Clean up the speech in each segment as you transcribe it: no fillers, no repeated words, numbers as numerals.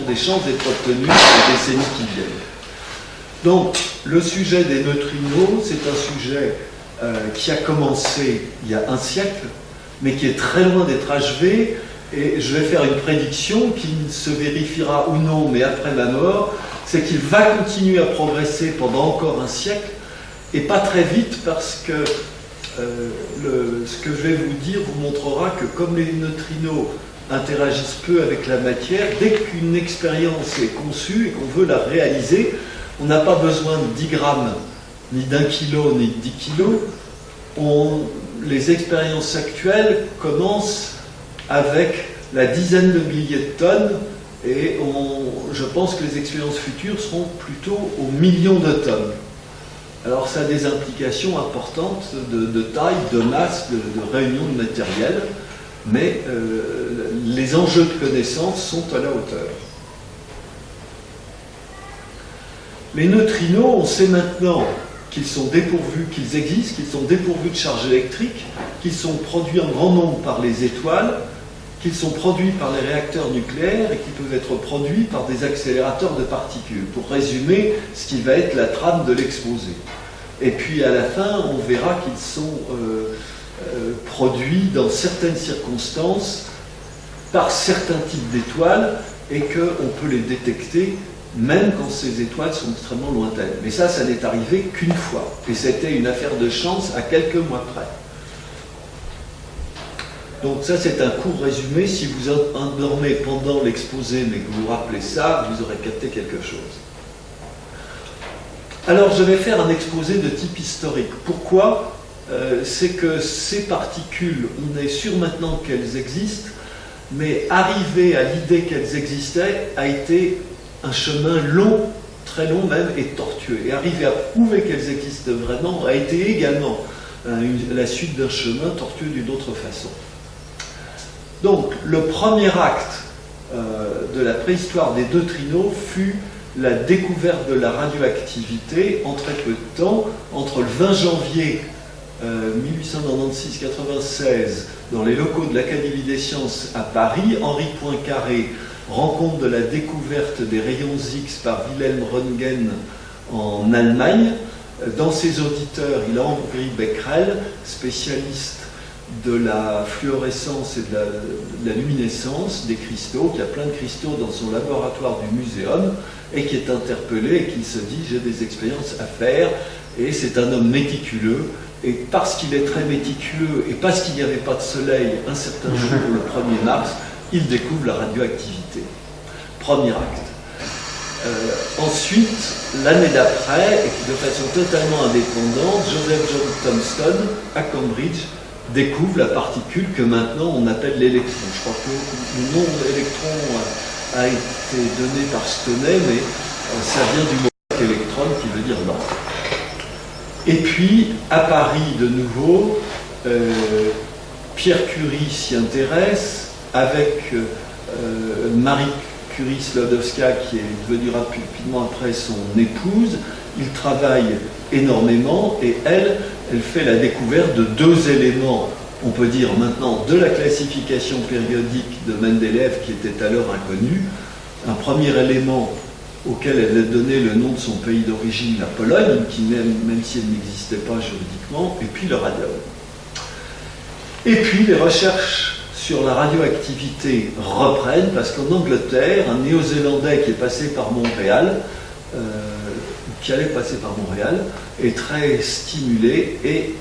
ont des chances d'être obtenues dans les décennies qui viennent. Donc, le sujet des neutrinos, c'est un sujet qui a commencé il y a un siècle, mais qui est très loin d'être achevé, et je vais faire une prédiction qui se vérifiera ou non, mais après ma mort, c'est qu'il va continuer à progresser pendant encore un siècle, et pas très vite, parce que ce que je vais vous dire vous montrera que comme les neutrinos interagissent peu avec la matière, dès qu'une expérience est conçue et qu'on veut la réaliser, on n'a pas besoin de 10 grammes, ni d'1 kilo, ni de 10 kilos. Les expériences actuelles commencent avec la dizaine de milliers de tonnes, et je pense que les expériences futures seront plutôt aux millions de tonnes. Alors ça a des implications importantes de taille, de masse, de réunion de matériel, mais les enjeux de connaissance sont à la hauteur. Les neutrinos, on sait maintenant qu'ils sont dépourvus, qu'ils existent, qu'ils sont dépourvus de charge électrique, qu'ils sont produits en grand nombre par les étoiles, qu'ils sont produits par les réacteurs nucléaires et qu'ils peuvent être produits par des accélérateurs de particules, pour résumer ce qui va être la trame de l'exposé. Et puis à la fin, on verra qu'ils sont produits dans certaines circonstances par certains types d'étoiles et qu'on peut les détecter même quand ces étoiles sont extrêmement lointaines. Mais ça n'est arrivé qu'une fois. Et c'était une affaire de chance à quelques mois près. Donc ça, c'est un court résumé. Si vous endormez pendant l'exposé, mais que vous vous rappelez ça, vous aurez capté quelque chose. Alors, je vais faire un exposé de type historique. Pourquoi ? C'est que ces particules, on est sûr maintenant qu'elles existent, mais arriver à l'idée qu'elles existaient a été un chemin long, très long même, et tortueux. Et arriver à prouver qu'elles existent vraiment a été également la suite d'un chemin tortueux d'une autre façon. Donc, le premier acte de la préhistoire des neutrinos fut la découverte de la radioactivité en très peu de temps, entre le 20 janvier 1896, dans les locaux de l'Académie des sciences à Paris, Henri Poincaré rend compte de la découverte des rayons X par Wilhelm Röntgen en Allemagne. Dans ses auditeurs, il a Henri Becquerel, spécialiste de la fluorescence et de la luminescence des cristaux, qui a plein de cristaux dans son laboratoire du muséum, et qui est interpellé et qui se dit « j'ai des expériences à faire ». Et c'est un homme méticuleux, et parce qu'il est très méticuleux, et parce qu'il n'y avait pas de soleil un certain jour, le 1er mars, il découvre la radioactivité. Premier acte. Ensuite, l'année d'après, et de façon totalement indépendante, Joseph John Thomson, à Cambridge, découvre la particule que maintenant on appelle l'électron. Je crois que le nom d'électron a été donné par Stoney, mais ça vient du mot électron qui veut dire lampe. Et puis, à Paris de nouveau, Pierre Curie s'y intéresse avec Marie Curie-Sklodowska, qui est devenue rapidement après son épouse. Ils travaillent énormément et elle fait la découverte de deux éléments, on peut dire maintenant, de la classification périodique de Mendeleïev qui était alors inconnu. Un premier élément auquel elle a donné le nom de son pays d'origine, la Pologne, qui même si elle n'existait pas juridiquement, et puis le radium. Et puis les recherches sur la radioactivité reprennent, parce qu'en Angleterre, un Néo-Zélandais qui est passé par Montréal, qui allait passer par Montréal, est très stimulé et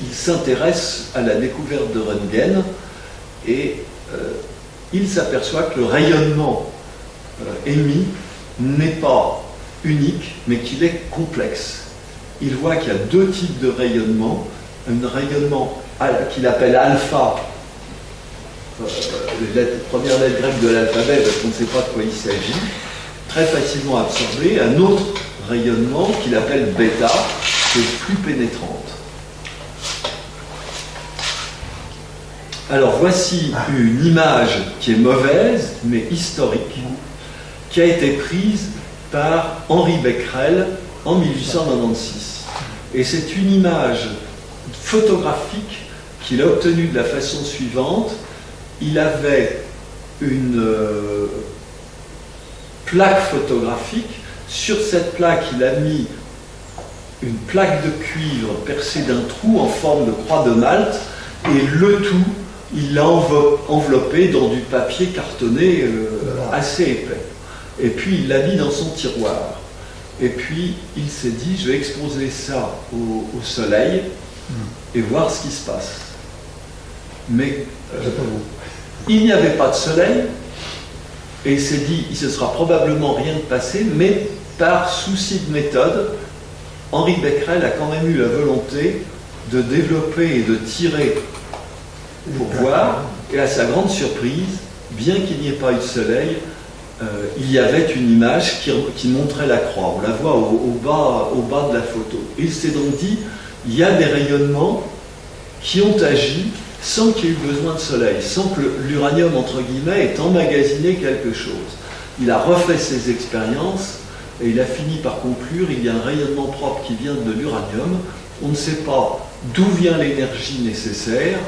il s'intéresse à la découverte de Röntgen et il s'aperçoit que le rayonnement émis n'est pas unique, mais qu'il est complexe. Il voit qu'il y a deux types de rayonnement, un rayonnement qu'il appelle alpha, les premières lettres grecques de l'alphabet, parce qu'on ne sait pas de quoi il s'agit, très facilement absorbé, un autre rayonnement qu'il appelle bêta, qui est plus pénétrante. Alors voici une image qui est mauvaise, mais historique, qui a été prise par Henri Becquerel en 1896. Et c'est une image photographique qu'il a obtenue de la façon suivante. Il avait plaque photographique. Sur cette plaque, il a mis une plaque de cuivre percée d'un trou en forme de croix de Malte, et le tout, il l'a enveloppé dans du papier cartonné assez épais. Et puis il l'a mis dans son tiroir. Et puis il s'est dit, je vais exposer ça au soleil et voir ce qui se passe. Mais il n'y avait pas de soleil, et il s'est dit, il ne se sera probablement rien de passé, mais par souci de méthode, Henri Becquerel a quand même eu la volonté de développer et de tirer pour voir, et à sa grande surprise, bien qu'il n'y ait pas eu de soleil, il y avait une image qui montrait la croix. On la voit au bas de la photo. Et il s'est donc dit, il y a des rayonnements qui ont agi sans qu'il y ait eu besoin de soleil, sans que l'uranium, entre guillemets, ait emmagasiné quelque chose. Il a refait ses expériences et il a fini par conclure, il y a un rayonnement propre qui vient de l'uranium, on ne sait pas d'où vient l'énergie nécessaire,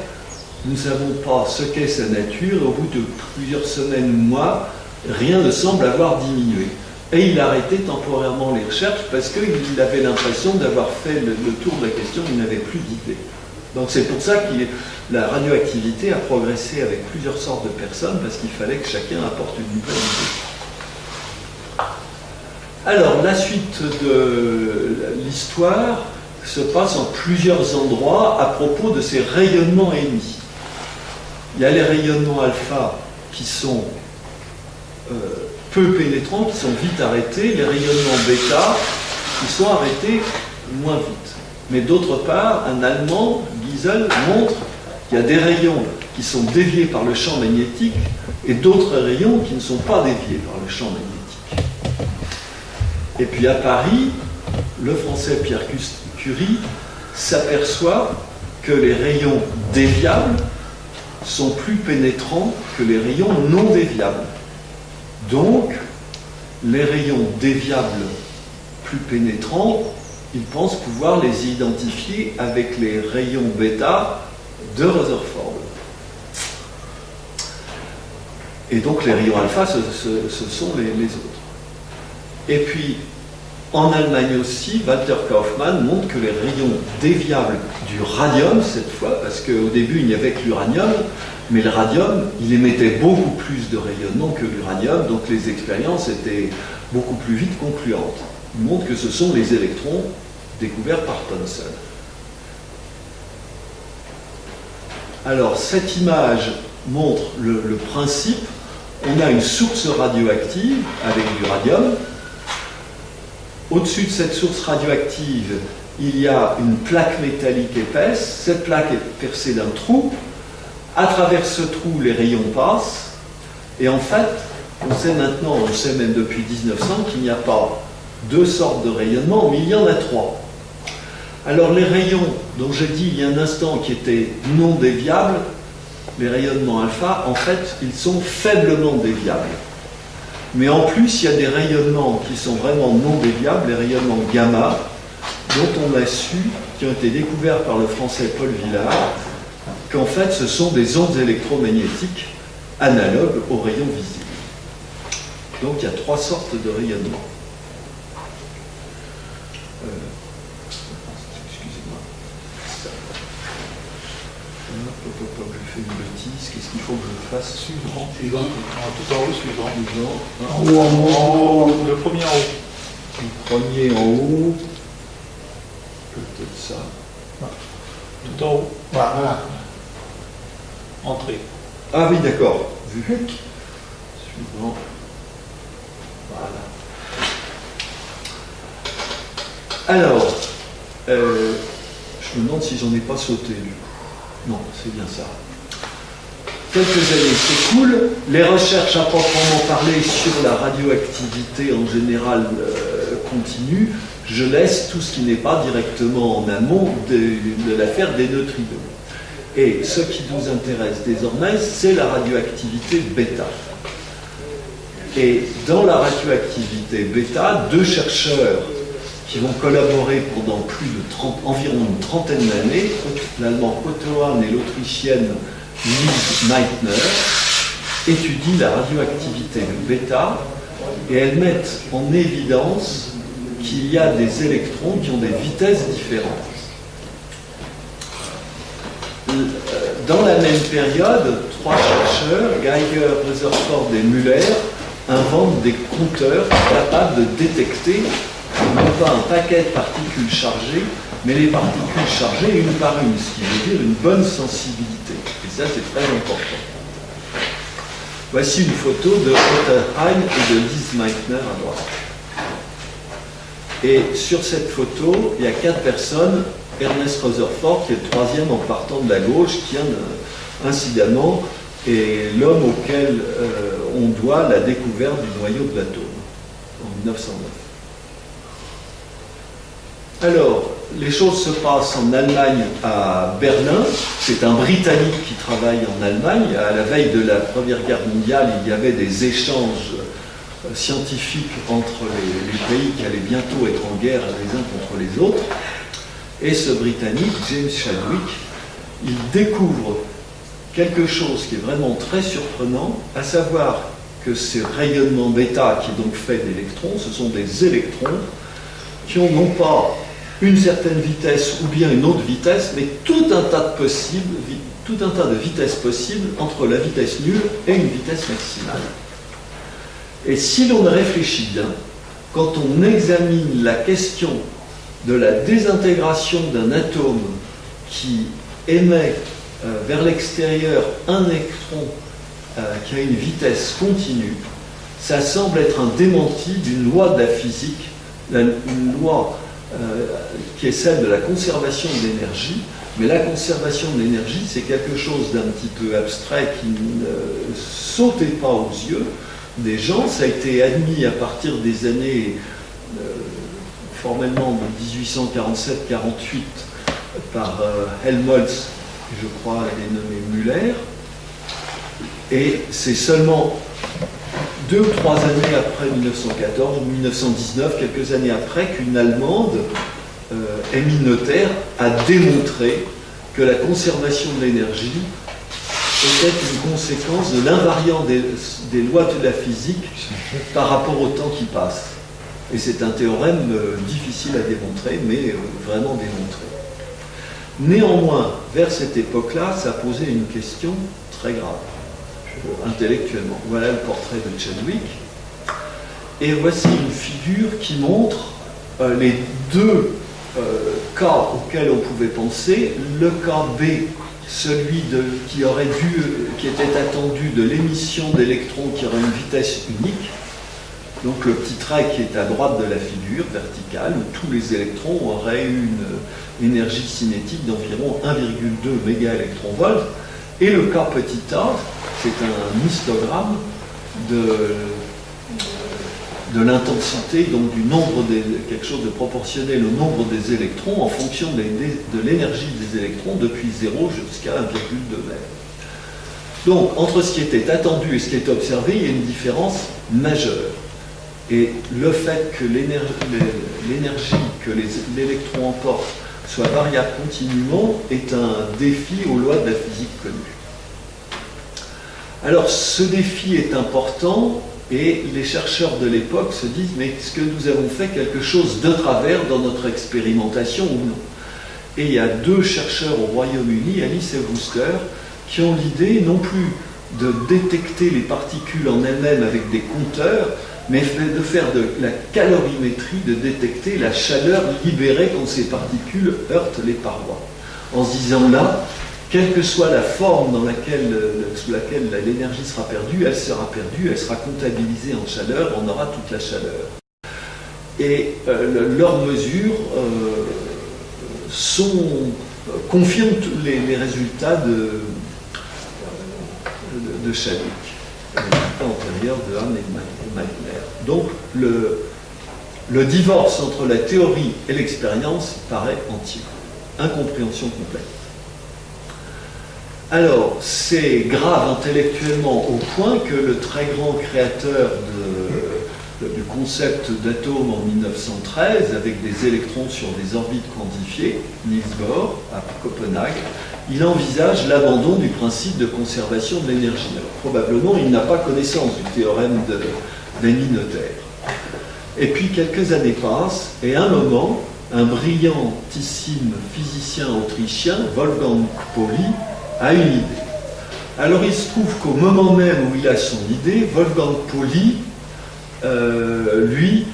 nous ne savons pas ce qu'est sa nature, et au bout de plusieurs semaines ou mois, rien ne semble avoir diminué. Et il a arrêté temporairement les recherches parce qu'il avait l'impression d'avoir fait le tour de la question, il n'avait plus d'idée. Donc c'est pour ça que la radioactivité a progressé avec plusieurs sortes de personnes, parce qu'il fallait que chacun apporte une nouvelle idée. Alors, la suite de l'histoire se passe en plusieurs endroits à propos de ces rayonnements émis. Il y a les rayonnements alpha qui sont peu pénétrants, qui sont vite arrêtés, les rayonnements bêta qui sont arrêtés moins vite. Mais d'autre part, un Allemand, Giesel, montre qu'il y a des rayons qui sont déviés par le champ magnétique et d'autres rayons qui ne sont pas déviés par le champ magnétique. Et puis à Paris, le Français Pierre Curie s'aperçoit que les rayons déviables sont plus pénétrants que les rayons non déviables. Donc, les rayons déviables plus pénétrants, il pense pouvoir les identifier avec les rayons bêta de Rutherford. Et donc les rayons alpha, ce sont les autres. Et puis, en Allemagne aussi, Walter Kaufmann montre que les rayons déviables du radium, cette fois, parce qu'au début il n'y avait que l'uranium, mais le radium, il émettait beaucoup plus de rayonnement que l'uranium, donc les expériences étaient beaucoup plus vite concluantes. Il montre que ce sont les électrons découverts par Thomson. Alors, cette image montre le principe. On a une source radioactive avec du radium. Au-dessus de cette source radioactive, il y a une plaque métallique épaisse. Cette plaque est percée d'un trou. À travers ce trou, les rayons passent. Et en fait, on sait maintenant, on sait même depuis 1900, qu'il n'y a pas deux sortes de rayonnement, mais il y en a trois. Alors les rayons dont j'ai dit il y a un instant qui étaient non déviables, les rayonnements alpha, en fait, ils sont faiblement déviables. Mais en plus, il y a des rayonnements qui sont vraiment non déviables, les rayonnements gamma, dont on a su, qui ont été découverts par le français Paul Villard, qu'en fait, ce sont des ondes électromagnétiques analogues aux rayons visibles. Donc, il y a trois sortes de rayonnements. Excusez-moi. Je fais une bêtise. Qu'est-ce qu'il faut que je fasse? Suivant. Tout en haut, suivant. En haut, en haut. Le premier en haut. Le premier en haut. Peut-être ça. Tout en haut. Voilà. Entrée. Ah oui, d'accord. Vu. Suivant. Voilà. Alors, je me demande si j'en ai pas sauté du coup. Non, c'est bien ça. Quelques années s'écoulent, les recherches à proprement parler sur la radioactivité en général continuent. Je laisse tout ce qui n'est pas directement en amont de l'affaire des neutrinos. Et ce qui nous intéresse désormais, c'est la radioactivité bêta. Et dans la radioactivité bêta, deux chercheurs qui vont collaborer pendant environ une trentaine d'années, l'allemand Otto Hahn et l'autrichienne Lise Meitner, étudient la radioactivité bêta et elles mettent en évidence qu'il y a des électrons qui ont des vitesses différentes. Dans la même période, 3 chercheurs, Geiger, Rutherford et Müller, inventent des compteurs capables de détecter non pas un paquet de particules chargées, mais les particules chargées une par une, ce qui veut dire une bonne sensibilité. Et ça, c'est très important. Voici une photo de Otterheim et de Lise Meitner à droite. Et sur cette photo, il y a 4 personnes. Ernest Rutherford, qui est le 3e en partant de la gauche, qui, incidemment, est l'homme auquel on doit la découverte du noyau de l'atome, en 1909. Alors, les choses se passent en Allemagne, à Berlin. C'est un Britannique qui travaille en Allemagne. À la veille de la Première Guerre mondiale, il y avait des échanges scientifiques entre les pays qui allaient bientôt être en guerre les uns contre les autres. Et ce Britannique, James Chadwick, il découvre quelque chose qui est vraiment très surprenant, à savoir que ces rayonnements bêta, qui est donc fait d'électrons, ce sont des électrons qui ont non pas une certaine vitesse ou bien une autre vitesse, mais tout un tas de vitesses possibles entre la vitesse nulle et une vitesse maximale. Et si l'on réfléchit bien, quand on examine la question de la désintégration d'un atome qui émet vers l'extérieur un électron qui a une vitesse continue, ça semble être un démenti d'une loi de la physique, une loi qui est celle de la conservation de l'énergie. Mais la conservation de l'énergie, c'est quelque chose d'un petit peu abstrait qui ne sautait pas aux yeux des gens. Ça a été admis à partir des années formellement de 1847-48 par Helmholtz, je crois, dénommé Müller. Et c'est seulement 2 ou 3 années après 1914 ou 1919, quelques années après, qu'une Allemande, Emmy Noether, a démontré que la conservation de l'énergie était une conséquence de l'invariant des lois de la physique par rapport au temps qui passe. Et c'est un théorème difficile à démontrer, mais vraiment démontré. Néanmoins, vers cette époque-là, ça posait une question très grave, intellectuellement. Voilà le portrait de Chadwick. Et voici une figure qui montre les 2 cas auxquels on pouvait penser. Le cas B, celui qui était attendu de l'émission d'électrons qui aurait une vitesse unique. Donc le petit trait qui est à droite de la figure, verticale, où tous les électrons auraient une énergie cinétique d'environ 1,2 mégaélectronvolts. Et le cas petit a, c'est un histogramme de l'intensité, donc du nombre quelque chose de proportionnel au nombre des électrons en fonction de l'énergie des électrons depuis 0 jusqu'à 1,2 MeV. Donc entre ce qui était attendu et ce qui est observé, il y a une différence majeure. Et le fait que l'énergie que l'électron emporte soit variable continuellement est un défi aux lois de la physique connues. Alors ce défi est important et les chercheurs de l'époque se disent mais est-ce que nous avons fait quelque chose de travers dans notre expérimentation ou non? Et il y a 2 chercheurs au Royaume-Uni, Alice et Wooster, qui ont l'idée non plus de détecter les particules en elles-mêmes avec des compteurs, mais de faire de la calorimétrie, de détecter la chaleur libérée quand ces particules heurtent les parois. En se disant là, quelle que soit la forme sous laquelle l'énergie sera perdue, elle sera comptabilisée en chaleur, on aura toute la chaleur. Et leurs mesures confirment les résultats de Chadwick, les résultats antérieurs de Hahn et Meitner. Donc le divorce entre la théorie et l'expérience paraît entier. Incompréhension complète. Alors, c'est grave intellectuellement au point que le très grand créateur du concept d'atome en 1913, avec des électrons sur des orbites quantifiées, Niels Bohr, à Copenhague, il envisage l'abandon du principe de conservation de l'énergie. Alors, probablement, il n'a pas connaissance du théorème Noether. Et puis quelques années passent, et à un moment, un brillantissime physicien autrichien, Wolfgang Pauli, a une idée. Alors il se trouve qu'au moment même où il a son idée, Wolfgang Pauli, lui,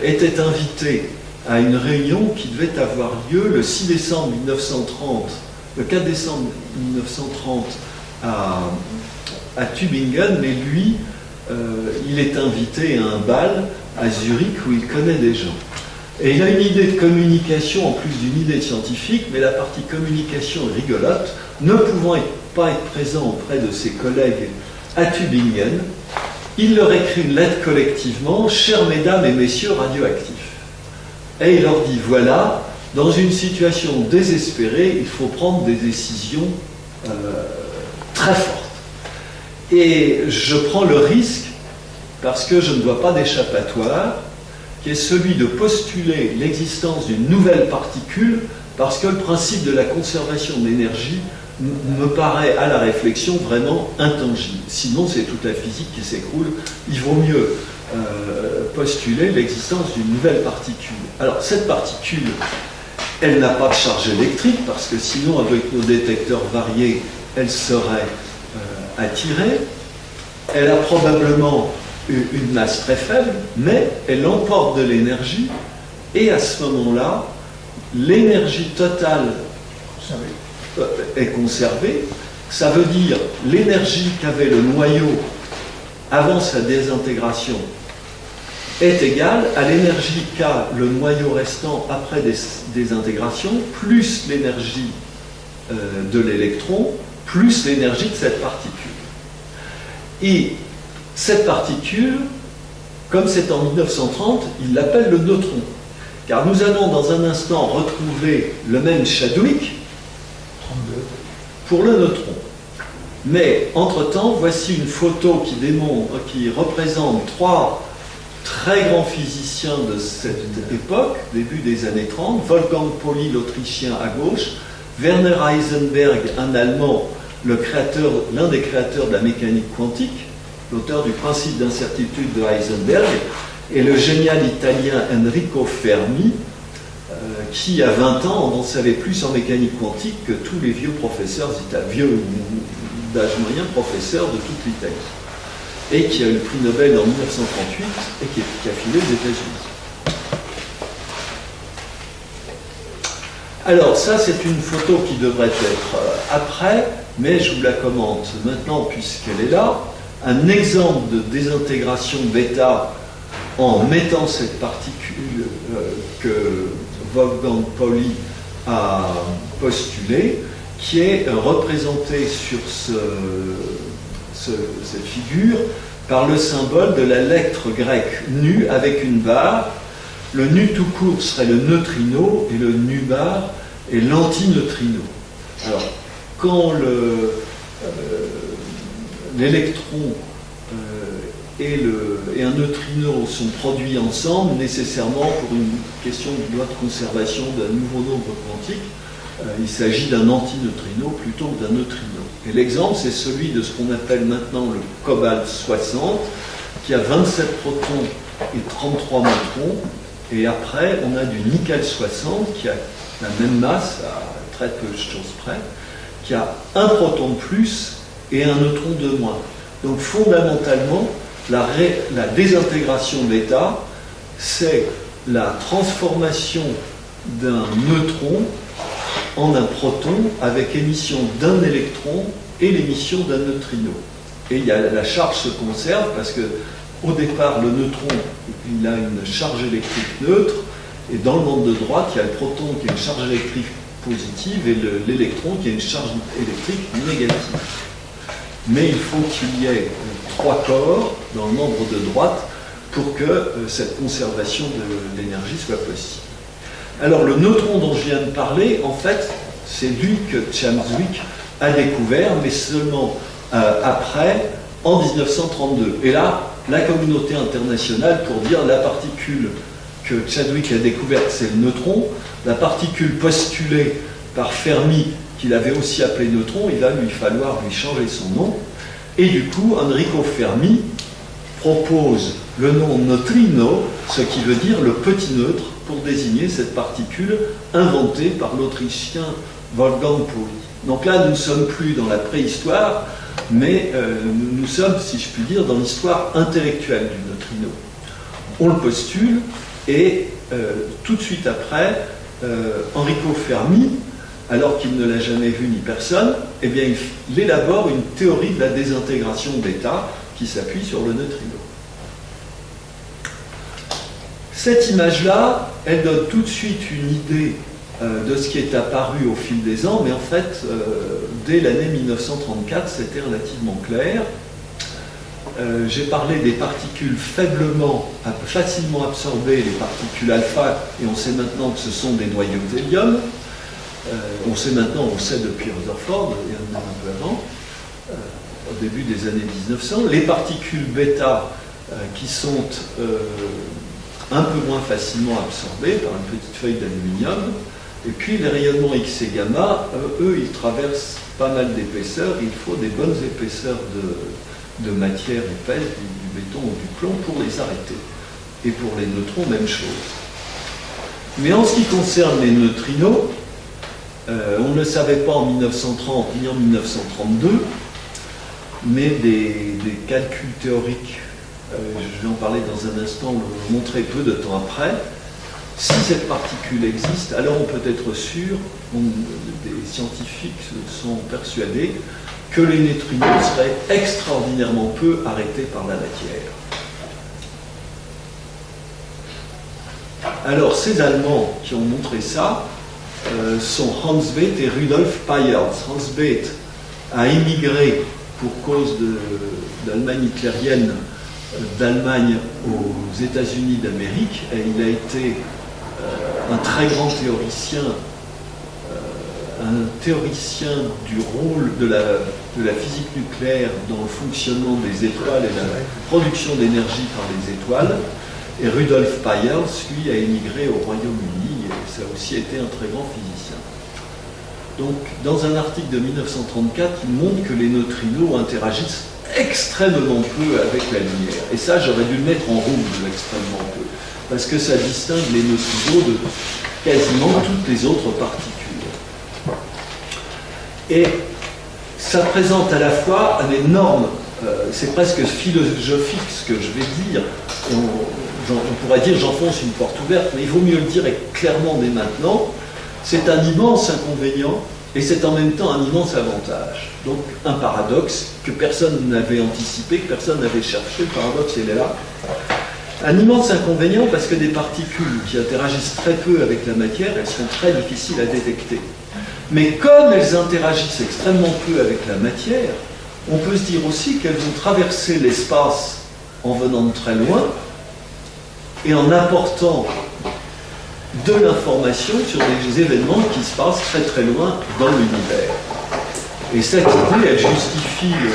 était invité à une réunion qui devait avoir lieu le 6 décembre 1930, le 4 décembre 1930 à Tübingen, mais lui, il est invité à un bal à Zurich où il connaît des gens. Et il a une idée de communication en plus d'une idée scientifique, mais la partie communication est rigolote. Ne pouvant pas être présent auprès de ses collègues à Tübingen, il leur écrit une lettre collectivement: chères mesdames et messieurs radioactifs. Et il leur dit, voilà, dans une situation désespérée, il faut prendre des décisions très fortes. Et je prends le risque, parce que je ne vois pas d'échappatoire, qui est celui de postuler l'existence d'une nouvelle particule, parce que le principe de la conservation de l'énergie me paraît à la réflexion vraiment intangible. Sinon, c'est toute la physique qui s'écroule. Il vaut mieux postuler l'existence d'une nouvelle particule. Alors, cette particule, elle n'a pas de charge électrique, parce que sinon, avec nos détecteurs variés, elle serait attirée. Elle a probablement une masse très faible, mais elle emporte de l'énergie, et à ce moment-là, l'énergie totale est conservée. Ça veut dire l'énergie qu'avait le noyau avant sa désintégration est égale à l'énergie qu'a le noyau restant après désintégration, plus l'énergie de l'électron, plus l'énergie de cette particule. Et cette particule, comme c'est en 1930, il l'appelle le neutron. Car nous allons dans un instant retrouver le même Chadwick pour le neutron. Mais entre-temps, voici une photo qui représente trois très grands physiciens de cette époque, début des années 30, Wolfgang Pauli, l'Autrichien à gauche, Werner Heisenberg, un Allemand, l'un des créateurs de la mécanique quantique, l'auteur du principe d'incertitude de Heisenberg, et le génial italien Enrico Fermi, qui à 20 ans en savait plus en mécanique quantique que tous les vieux professeurs vieux d'âge moyen professeurs de toute l'Italie, et qui a eu le prix Nobel en 1938 et qui a filé aux États-Unis. Alors ça, c'est une photo qui devrait être après, mais je vous la commente maintenant puisqu'elle est là. Un exemple de désintégration bêta en mettant cette particule que Wolfgang Pauli a postulée, qui est représentée sur cette figure par le symbole de la lettre grecque nu avec une barre. Le nu tout court serait le neutrino et le nu barre est l'antineutrino. Alors, quand l'électron et un neutrino sont produits ensemble, nécessairement pour une question de loi de conservation d'un nouveau nombre quantique, il s'agit d'un antineutrino plutôt que d'un neutrino. Et l'exemple, c'est celui de ce qu'on appelle maintenant le cobalt 60, qui a 27 protons et 33 neutrons. Et après, on a du nickel 60, qui a la même masse, à très peu de choses près, qui a un proton de plus et un neutron de moins. Donc fondamentalement, la désintégration bêta, c'est la transformation d'un neutron en un proton avec émission d'un électron et l'émission d'un neutrino. Et la charge se conserve parce que au départ, le neutron, il a une charge électrique neutre, et dans le monde de droite, il y a le proton qui a une charge électrique positive et l'électron qui a une charge électrique négative. Mais il faut qu'il y ait 3 corps dans le membre de droite pour que cette conservation de l'énergie soit possible. Alors le neutron dont je viens de parler, en fait, c'est lui que Chadwick a découvert, mais seulement après, en 1932. Et là, la communauté internationale, pour dire la particule que Chadwick a découverte, c'est le neutron, la particule postulée par Fermi, qu'il avait aussi appelée neutron, il va lui falloir lui changer son nom. Et du coup, Enrico Fermi propose le nom neutrino, ce qui veut dire le petit neutre, pour désigner cette particule inventée par l'Autrichien Wolfgang Pauli. Donc là, nous ne sommes plus dans la préhistoire, mais nous sommes, si je puis dire, dans l'histoire intellectuelle du neutrino. On le postule, et tout de suite après, Enrico Fermi, alors qu'il ne l'a jamais vu ni personne, eh bien, il élabore une théorie de la désintégration d'état qui s'appuie sur le neutrino. Cette image-là, elle donne tout de suite une idée de ce qui est apparu au fil des ans, mais en fait, dès l'année 1934, c'était relativement clair. J'ai parlé des particules facilement absorbées, les particules alpha, et on sait maintenant que ce sont des noyaux d'hélium. On sait depuis Rutherford, et un peu avant, au début des années 1900. Les particules bêta, qui sont un peu moins facilement absorbées par une petite feuille d'aluminium. Et puis les rayonnements X et gamma, eux, ils traversent pas mal d'épaisseur. Il faut des bonnes épaisseurs de matière épaisse, du béton ou du plomb, pour les arrêter. Et pour les neutrons, même chose. Mais en ce qui concerne les neutrinos, on ne le savait pas en 1930 ni en 1932, mais des calculs théoriques, je vais en parler dans un instant, le montrer peu de temps après. Si cette particule existe, alors on peut être sûr, des scientifiques sont persuadés, que les neutrinos seraient extraordinairement peu arrêtés par la matière. Alors, ces Allemands qui ont montré ça sont Hans Bethe et Rudolf Peierls. Hans Bethe a émigré pour cause d'Allemagne hitlérienne d'Allemagne aux États-Unis d'Amérique, et il a été un très grand théoricien, un théoricien du rôle de la physique nucléaire dans le fonctionnement des étoiles et la production d'énergie par les étoiles. Et Rudolf Peierls, lui, a émigré au Royaume-Uni, et ça a aussi été un très grand physicien. Donc, dans un article de 1934, il montre que les neutrinos interagissent extrêmement peu avec la lumière. Et ça, j'aurais dû le mettre en rouge, extrêmement peu, parce que ça distingue les neutrinos de quasiment toutes les autres particules. Et ça présente à la fois un énorme, c'est presque philosophique ce que je vais dire, on pourrait dire j'enfonce une porte ouverte, mais il vaut mieux le dire clairement dès maintenant, c'est un immense inconvénient et c'est en même temps un immense avantage. Donc un paradoxe que personne n'avait anticipé, que personne n'avait cherché, le paradoxe il est là. Un immense inconvénient parce que des particules qui interagissent très peu avec la matière, elles sont très difficiles à détecter. Mais comme elles interagissent extrêmement peu avec la matière, on peut se dire aussi qu'elles vont traverser l'espace en venant de très loin et en apportant de l'information sur des événements qui se passent très très loin dans l'univers. Et cette idée, elle justifie le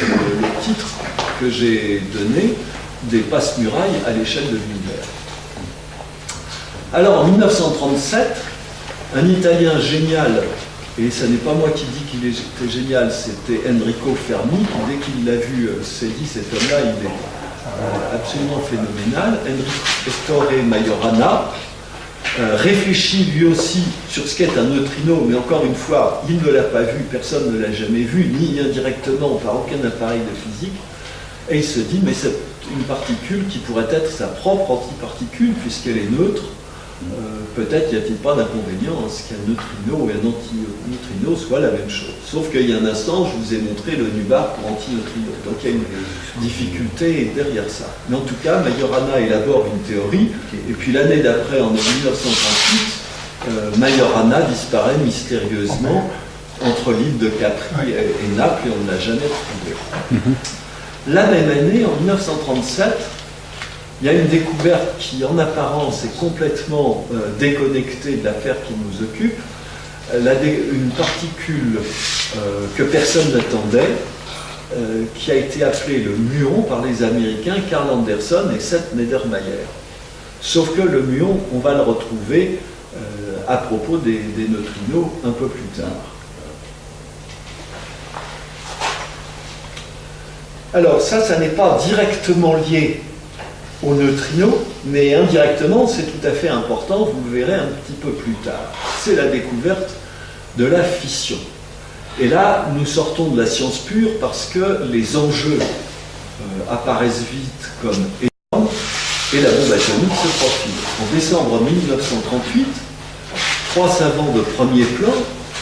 titre que j'ai donné des passe-murailles à l'échelle de l'univers. Alors en 1937, un Italien génial, et ce n'est pas moi qui dis qu'il était génial, c'était Enrico Fermi, qui dès qu'il l'a vu s'est dit cet homme-là, il est absolument phénoménal. Enrico Ettore Majorana réfléchit lui aussi sur ce qu'est un neutrino, mais encore une fois, il ne l'a pas vu, personne ne l'a jamais vu, ni indirectement par aucun appareil de physique, et il se dit, mais c'est une particule qui pourrait être sa propre antiparticule, puisqu'elle est neutre. Peut-être n'y a-t-il pas d'inconvénient à ce qu'un neutrino et un antineutrino soient la même chose. Sauf qu'il y a un instant, je vous ai montré le nubar pour antineutrino. Donc il y a une difficulté derrière ça. Mais en tout cas, Majorana élabore une théorie, et puis l'année d'après, en 1938, Majorana disparaît mystérieusement entre l'île de Capri et Naples, et on ne l'a jamais retrouvé. La même année, en 1937, il y a une découverte qui, en apparence, est complètement déconnectée de l'affaire qui nous occupe. Une particule que personne n'attendait, qui a été appelée le muon par les Américains Carl Anderson et Seth Nedermayer. Sauf que le muon, on va le retrouver à propos des neutrinos un peu plus tard. Alors ça n'est pas directement lié aux neutrinos, mais indirectement, c'est tout à fait important, vous le verrez un petit peu plus tard. C'est la découverte de la fission. Et là, nous sortons de la science pure parce que les enjeux apparaissent vite comme énormes et la bombe atomique se profile. En décembre 1938, 3 savants de premier plan,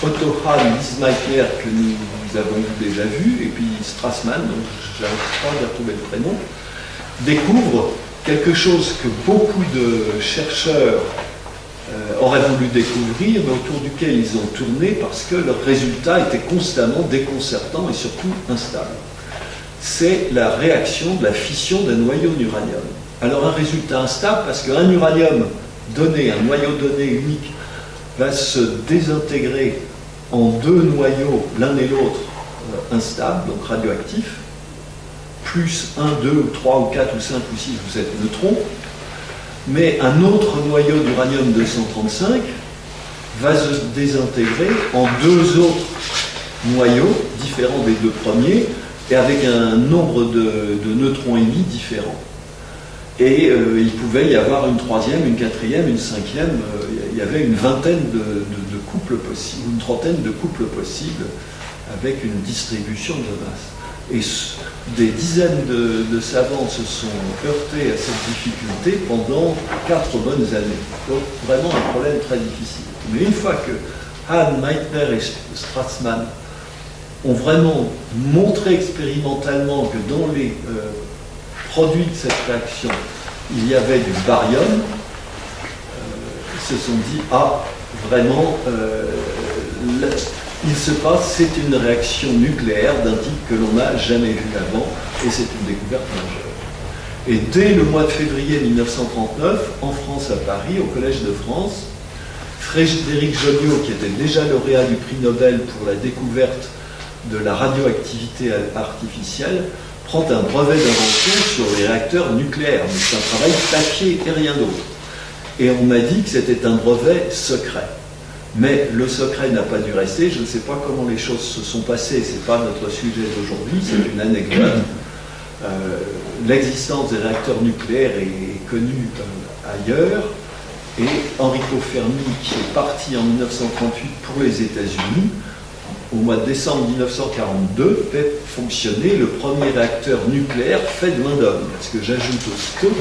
Otto Hahn, Lise Meitner, que nous avons déjà vu, et puis Strassmann, dont je n'arrive pas à retrouver le prénom, découvrent quelque chose que beaucoup de chercheurs auraient voulu découvrir, mais autour duquel ils ont tourné parce que leurs résultats étaient constamment déconcertants et surtout instables. C'est la réaction de la fission d'un noyau d'uranium. Alors un résultat instable parce qu'un uranium donné, un noyau donné unique, va se désintégrer en 2 noyaux, l'un et l'autre instables, donc radioactifs, plus 1, 2, ou 3, ou 4, ou 5, ou 6, ou 7 neutrons. Mais un autre noyau d'uranium-235 va se désintégrer en 2 autres noyaux différents des 2 premiers et avec un nombre de neutrons émis différents. Et il pouvait y avoir une 3e, une 4e, une 5e, il y avait une vingtaine de couples possibles, une trentaine de couples possibles avec une distribution de masse. Et des dizaines de savants se sont heurtés à cette difficulté pendant 4 bonnes années. Donc vraiment un problème très difficile. Mais une fois que Hahn, Meitner et Strassmann ont vraiment montré expérimentalement que dans les produits de cette réaction, il y avait du barium, ils se sont dit, ah, vraiment, il se passe, c'est une réaction nucléaire d'un type que l'on n'a jamais vu avant, et c'est une découverte majeure. Et dès le mois de février 1939, en France, à Paris, au Collège de France, Frédéric Joniot, qui était déjà lauréat du prix Nobel pour la découverte de la radioactivité artificielle, prend un brevet d'invention sur les réacteurs nucléaires. Mais c'est un travail papier et rien d'autre. Et on m'a dit que c'était un brevet secret. Mais le secret n'a pas dû rester. Je ne sais pas comment les choses se sont passées. Ce n'est pas notre sujet d'aujourd'hui, c'est une anecdote. L'existence des réacteurs nucléaires est connue ailleurs. Et Enrico Fermi, qui est parti en 1938 pour les États-Unis, au mois de décembre 1942, fait fonctionner le premier réacteur nucléaire fait de main d'homme. Parce que j'ajoute aussitôt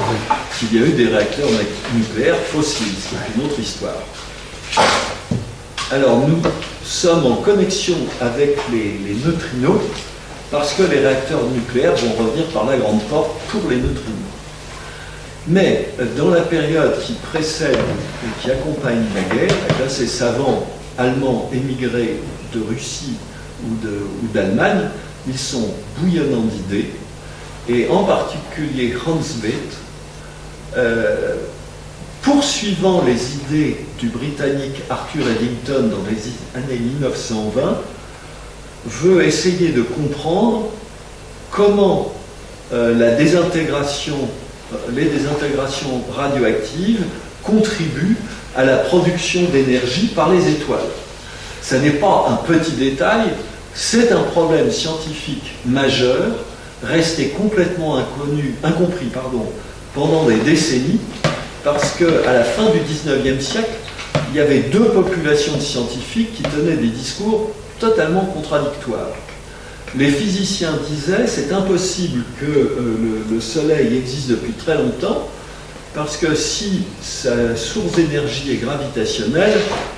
qu'il y a eu des réacteurs nucléaires fossiles, ce qui est une autre histoire. Alors nous sommes en connexion avec les neutrinos parce que les réacteurs nucléaires vont revenir par la grande porte pour les neutrinos. Mais dans la période qui précède et qui accompagne la guerre, là, ces savants allemands émigrés de Russie ou d'Allemagne, ils sont bouillonnants d'idées, et en particulier Hans Bethe, poursuivant les idées du Britannique Arthur Eddington dans les années 1920, veut essayer de comprendre comment les désintégrations radioactives contribuent à la production d'énergie par les étoiles. Ce n'est pas un petit détail, c'est un problème scientifique majeur, resté complètement incompris pendant des décennies, parce qu'à la fin du XIXe siècle, il y avait 2 populations de scientifiques qui tenaient des discours totalement contradictoires. Les physiciens disaient c'est impossible que le Soleil existe depuis très longtemps, parce que si sa source d'énergie est gravitationnelle,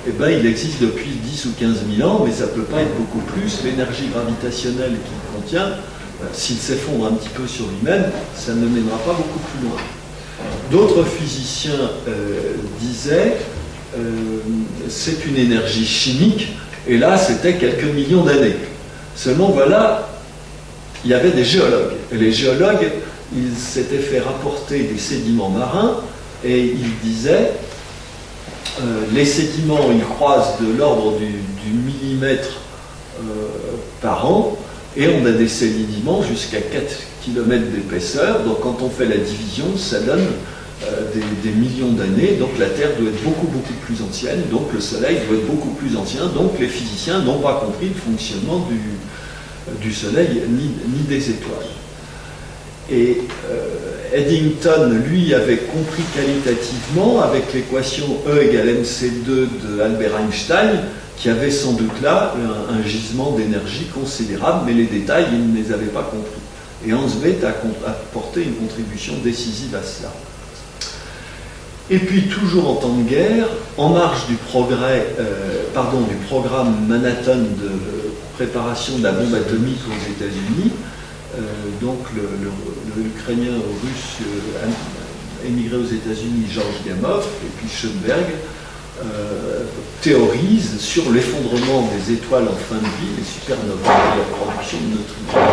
eh ben, il existe depuis 10 ou 15 000 ans, mais ça ne peut pas être beaucoup plus. L'énergie gravitationnelle qu'il contient, s'il s'effondre un petit peu sur lui-même, ça ne mènera pas beaucoup plus loin. D'autres physiciens disaient c'est une énergie chimique, et là c'était quelques millions d'années. Seulement voilà, il y avait des géologues, et les géologues, ils s'étaient fait rapporter des sédiments marins, et ils disaient les sédiments, ils croisent de l'ordre du millimètre par an, et on a des sédiments jusqu'à 4 km d'épaisseur, donc quand on fait la division, ça donne des millions d'années, donc la Terre doit être beaucoup plus ancienne, donc le Soleil doit être beaucoup plus ancien, donc les physiciens n'ont pas compris le fonctionnement du Soleil ni des étoiles. Et Eddington, lui, avait compris qualitativement avec l'équation E égale mc2 de Albert Einstein, qui avait sans doute là un gisement d'énergie considérable, mais les détails, il ne les avait pas compris. Et Hans Bethe a apporté une contribution décisive à cela. Et puis, toujours en temps de guerre, en marge du programme Manhattan de préparation de la bombe atomique aux États-Unis, donc l'Ukrainien russe émigré aux États-Unis, Georges Gamow, et puis Schoenberg, théorise sur l'effondrement des étoiles en fin de vie, les supernovas et la production de neutrinos.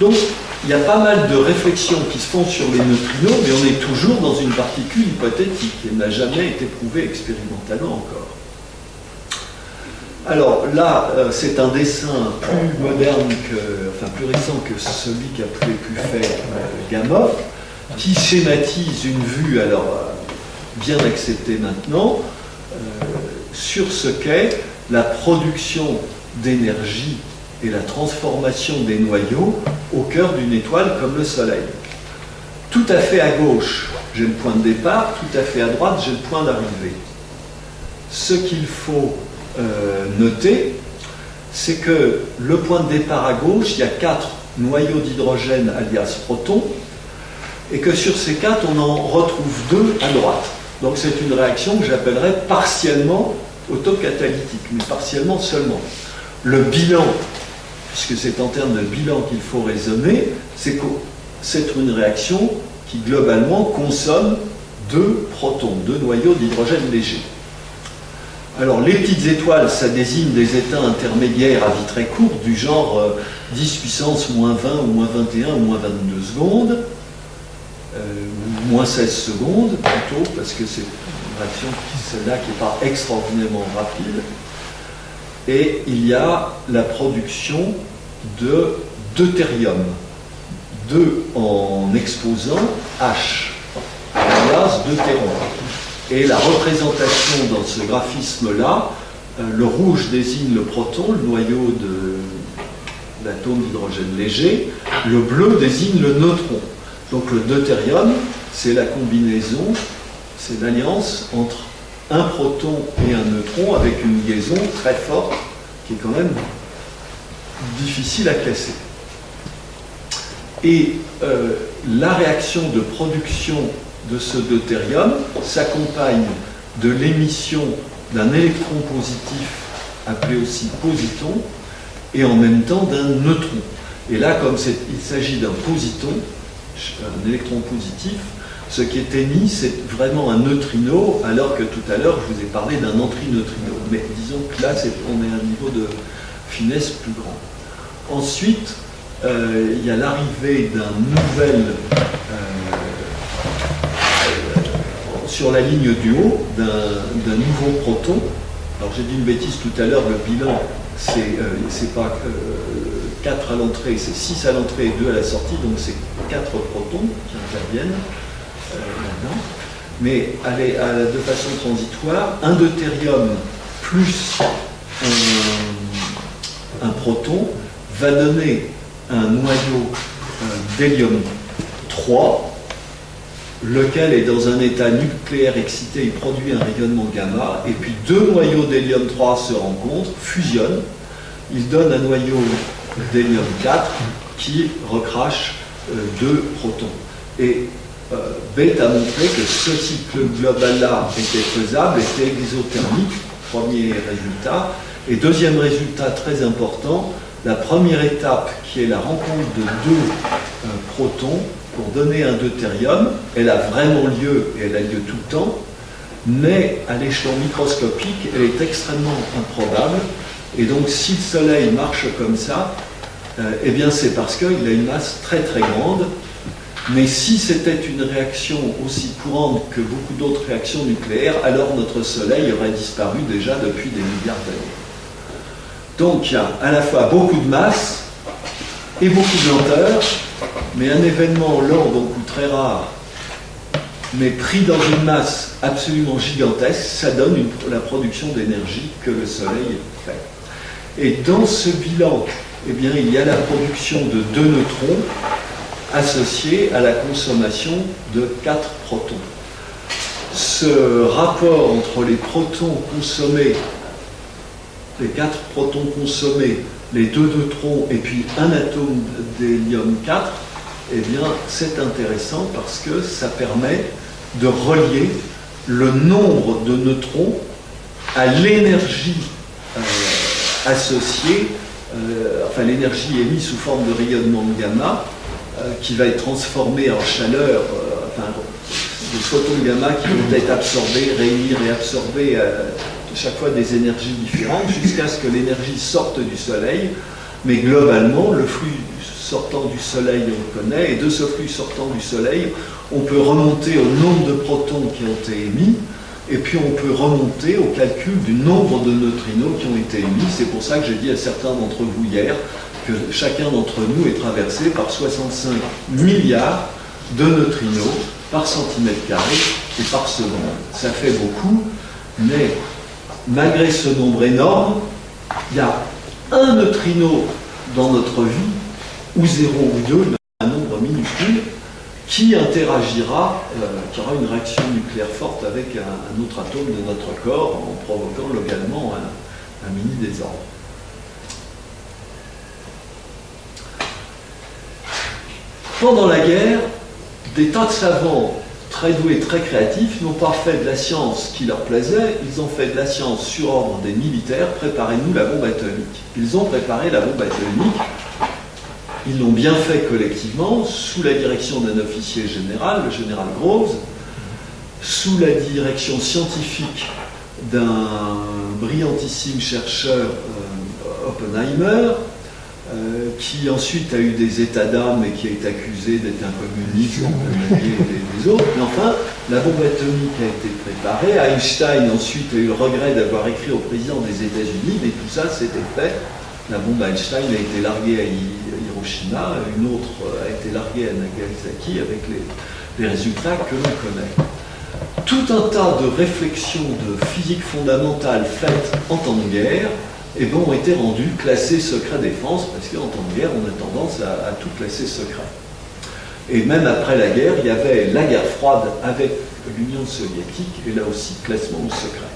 Donc, il y a pas mal de réflexions qui se font sur les neutrinos, mais on est toujours dans une particule hypothétique. Elle n'a jamais été prouvée expérimentalement encore. Alors là, c'est un dessin plus moderne, plus récent que celui qu'a pu faire Gamow, qui schématise une vue, bien acceptée maintenant, sur ce qu'est la production d'énergie et la transformation des noyaux au cœur d'une étoile comme le Soleil. Tout à fait à gauche, j'ai le point de départ, tout à fait à droite, j'ai le point d'arrivée. Ce qu'il faut noter, c'est que le point de départ à gauche, il y a 4 noyaux d'hydrogène alias protons, et que sur ces 4, on en retrouve 2 à droite. Donc c'est une réaction que j'appellerais partiellement autocatalytique, mais partiellement seulement. Le bilan, puisque c'est en termes de bilan qu'il faut raisonner, c'est que c'est une réaction qui globalement consomme 2 protons, 2 noyaux d'hydrogène léger. Alors les petites étoiles, ça désigne des états intermédiaires à vie très courte, du genre 10 puissance moins 20 ou moins 21 ou moins 22 secondes, ou moins 16 secondes plutôt, parce que c'est une réaction celle-là qui n'est pas extraordinairement rapide. Et il y a la production de deutérium, 2 en exposant H, alias deutéron. Et la représentation dans ce graphisme-là, le rouge désigne le proton, le noyau de l'atome d'hydrogène léger, le bleu désigne le neutron. Donc le deutérium, c'est la combinaison, c'est l'alliance entre un proton et un neutron avec une liaison très forte qui est quand même difficile à casser. Et la réaction de production de ce deutérium s'accompagne de l'émission d'un électron positif appelé aussi positon et en même temps d'un neutron. Et là, comme il s'agit d'un positon, un électron positif, ce qui est émis, c'est vraiment un neutrino, alors que tout à l'heure, je vous ai parlé d'un antrineutrino. Mais disons que là, on est à un niveau de finesse plus grand. Ensuite, il y a l'arrivée d'un nouvel... sur la ligne du haut, d'un nouveau proton. Alors j'ai dit une bêtise tout à l'heure, le bilan, c'est pas 4 à l'entrée, c'est 6 à l'entrée et 2 à la sortie, donc c'est 4 protons qui interviennent là-dedans. Mais de façon transitoire, un deutérium plus un proton va donner un noyau d'hélium 3, lequel est dans un état nucléaire excité, il produit un rayonnement gamma, et puis 2 noyaux d'hélium 3 se rencontrent, fusionnent, ils donnent un noyau d'hélium 4 qui recrache 2 protons. Et Bethe a montré que ce cycle global-là était faisable, était exothermique, premier résultat. Et deuxième résultat très important, la première étape qui est la rencontre de 2 protons pour donner un deutérium, elle a vraiment lieu et elle a lieu tout le temps, mais à l'échelon microscopique, elle est extrêmement improbable. Et donc si le Soleil marche comme ça, eh bien c'est parce qu'il a une masse très très grande. Mais si c'était une réaction aussi courante que beaucoup d'autres réactions nucléaires, alors notre Soleil aurait disparu déjà depuis des milliards d'années. Donc il y a à la fois beaucoup de masse et beaucoup de lenteur, mais un événement lent, donc ou très rare, mais pris dans une masse absolument gigantesque, ça donne la production d'énergie que le Soleil fait. Et dans ce bilan, eh bien, il y a la production de 2 neutrons associé à la consommation de 4 protons. Ce rapport entre les protons consommés, les 4 protons consommés, les 2 neutrons et puis un atome d'hélium 4, eh bien, c'est intéressant parce que ça permet de relier le nombre de neutrons à l'énergie associée, enfin l'énergie émise sous forme de rayonnement de gamma, qui va être transformée en chaleur, enfin des photons de gamma qui vont être absorbés, réunis, réabsorbés, chaque fois des énergies différentes, jusqu'à ce que l'énergie sorte du Soleil. Mais globalement, le flux sortant du Soleil, on le connaît, et de ce flux sortant du Soleil, on peut remonter au nombre de protons qui ont été émis, et puis on peut remonter au calcul du nombre de neutrinos qui ont été émis. C'est pour ça que j'ai dit à certains d'entre vous hier que chacun d'entre nous est traversé par 65 milliards de neutrinos par centimètre carré et par seconde. Ça fait beaucoup, mais malgré ce nombre énorme, il y a un neutrino dans notre vie, ou 0 ou 2, un nombre minuscule, qui interagira, qui aura une réaction nucléaire forte avec un autre atome de notre corps, en provoquant localement un mini désordre. Pendant la guerre, des tas de savants très doués, très créatifs, n'ont pas fait de la science qui leur plaisait, ils ont fait de la science sur ordre des militaires, préparez-nous la bombe atomique. Ils ont préparé la bombe atomique, ils l'ont bien fait collectivement, sous la direction d'un officier général, le général Groves, sous la direction scientifique d'un brillantissime chercheur, Oppenheimer, qui ensuite a eu des états d'âme et qui a été accusé d'être un communiste, des autres. Mais enfin, la bombe atomique a été préparée. Einstein ensuite a eu le regret d'avoir écrit au président des États-Unis, mais tout ça s'était fait. La bombe Einstein a été larguée à Hiroshima, une autre a été larguée à Nagasaki avec les résultats que l'on connaît. Tout un tas de réflexions de physique fondamentale faites en temps de guerre ont été rendus classés secret défense, parce qu'en temps de guerre, on a tendance à tout classer secret. Et même après la guerre, il y avait la guerre froide avec l'Union soviétique, et là aussi, classement au secret.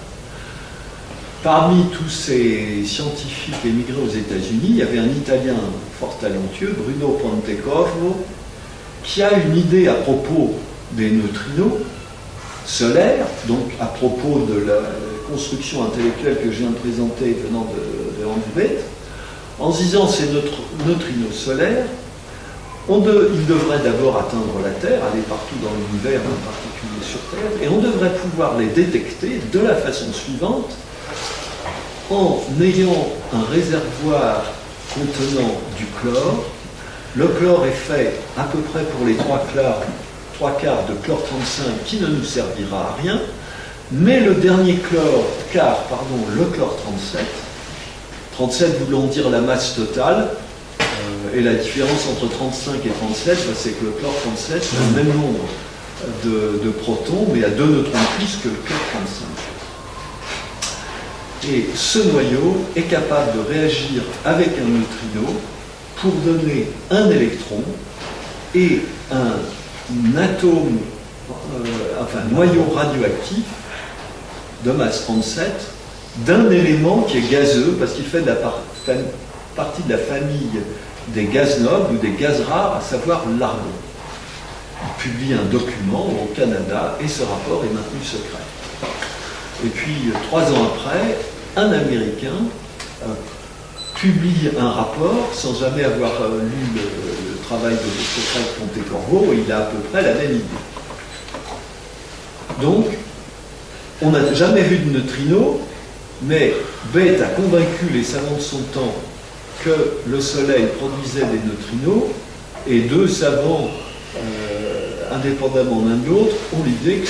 Parmi tous ces scientifiques émigrés aux États-Unis, il y avait un Italien fort talentueux, Bruno Pontecorvo, qui a une idée à propos des neutrinos solaires, donc à propos de la construction intellectuelle que je viens de présenter venant de Hans Bethe, en se disant ces neutrinos solaires, ils devraient d'abord atteindre la Terre, aller partout dans l'univers, en particulier sur Terre, et on devrait pouvoir les détecter de la façon suivante, en ayant un réservoir contenant du chlore. Le chlore est fait à peu près pour les trois quarts de chlore 35 qui ne nous servira à rien, mais le dernier le chlore 37 voulant dire la masse totale, et la différence entre 35 et 37, c'est que le chlore 37 a le même nombre de protons, mais a 2 neutrons de plus que le chlore 35. Et ce noyau est capable de réagir avec un neutrino pour donner un électron et un atome, un noyau radioactif de masse 37 d'un élément qui est gazeux parce qu'il fait de la partie de la famille des gaz nobles ou des gaz rares, à savoir l'argon. Il publie un document au Canada et ce rapport est maintenu secret. Et puis 3 ans après, un Américain publie un rapport sans jamais avoir lu le travail de secret de Pontecorvo, et il a à peu près la même idée. Donc, on n'a jamais vu de neutrinos, mais Bethe a convaincu les savants de son temps que le Soleil produisait des neutrinos, et 2 savants, indépendamment l'un de l'autre, ont l'idée que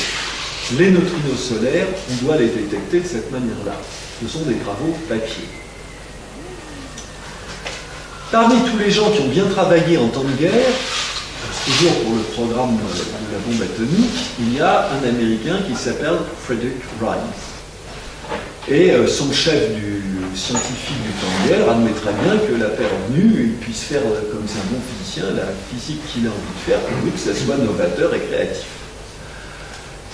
les neutrinos solaires, on doit les détecter de cette manière-là. Ce sont des travaux papier. Parmi tous les gens qui ont bien travaillé en temps de guerre, toujours pour le programme de la bombe atomique, il y a un Américain qui s'appelle Frederick Rice. Et son chef scientifique du temps de guerre admettrait bien que la Terre nue, il puisse faire, comme c'est un bon physicien, la physique qu'il a envie de faire, pourvu que ça soit novateur et créatif.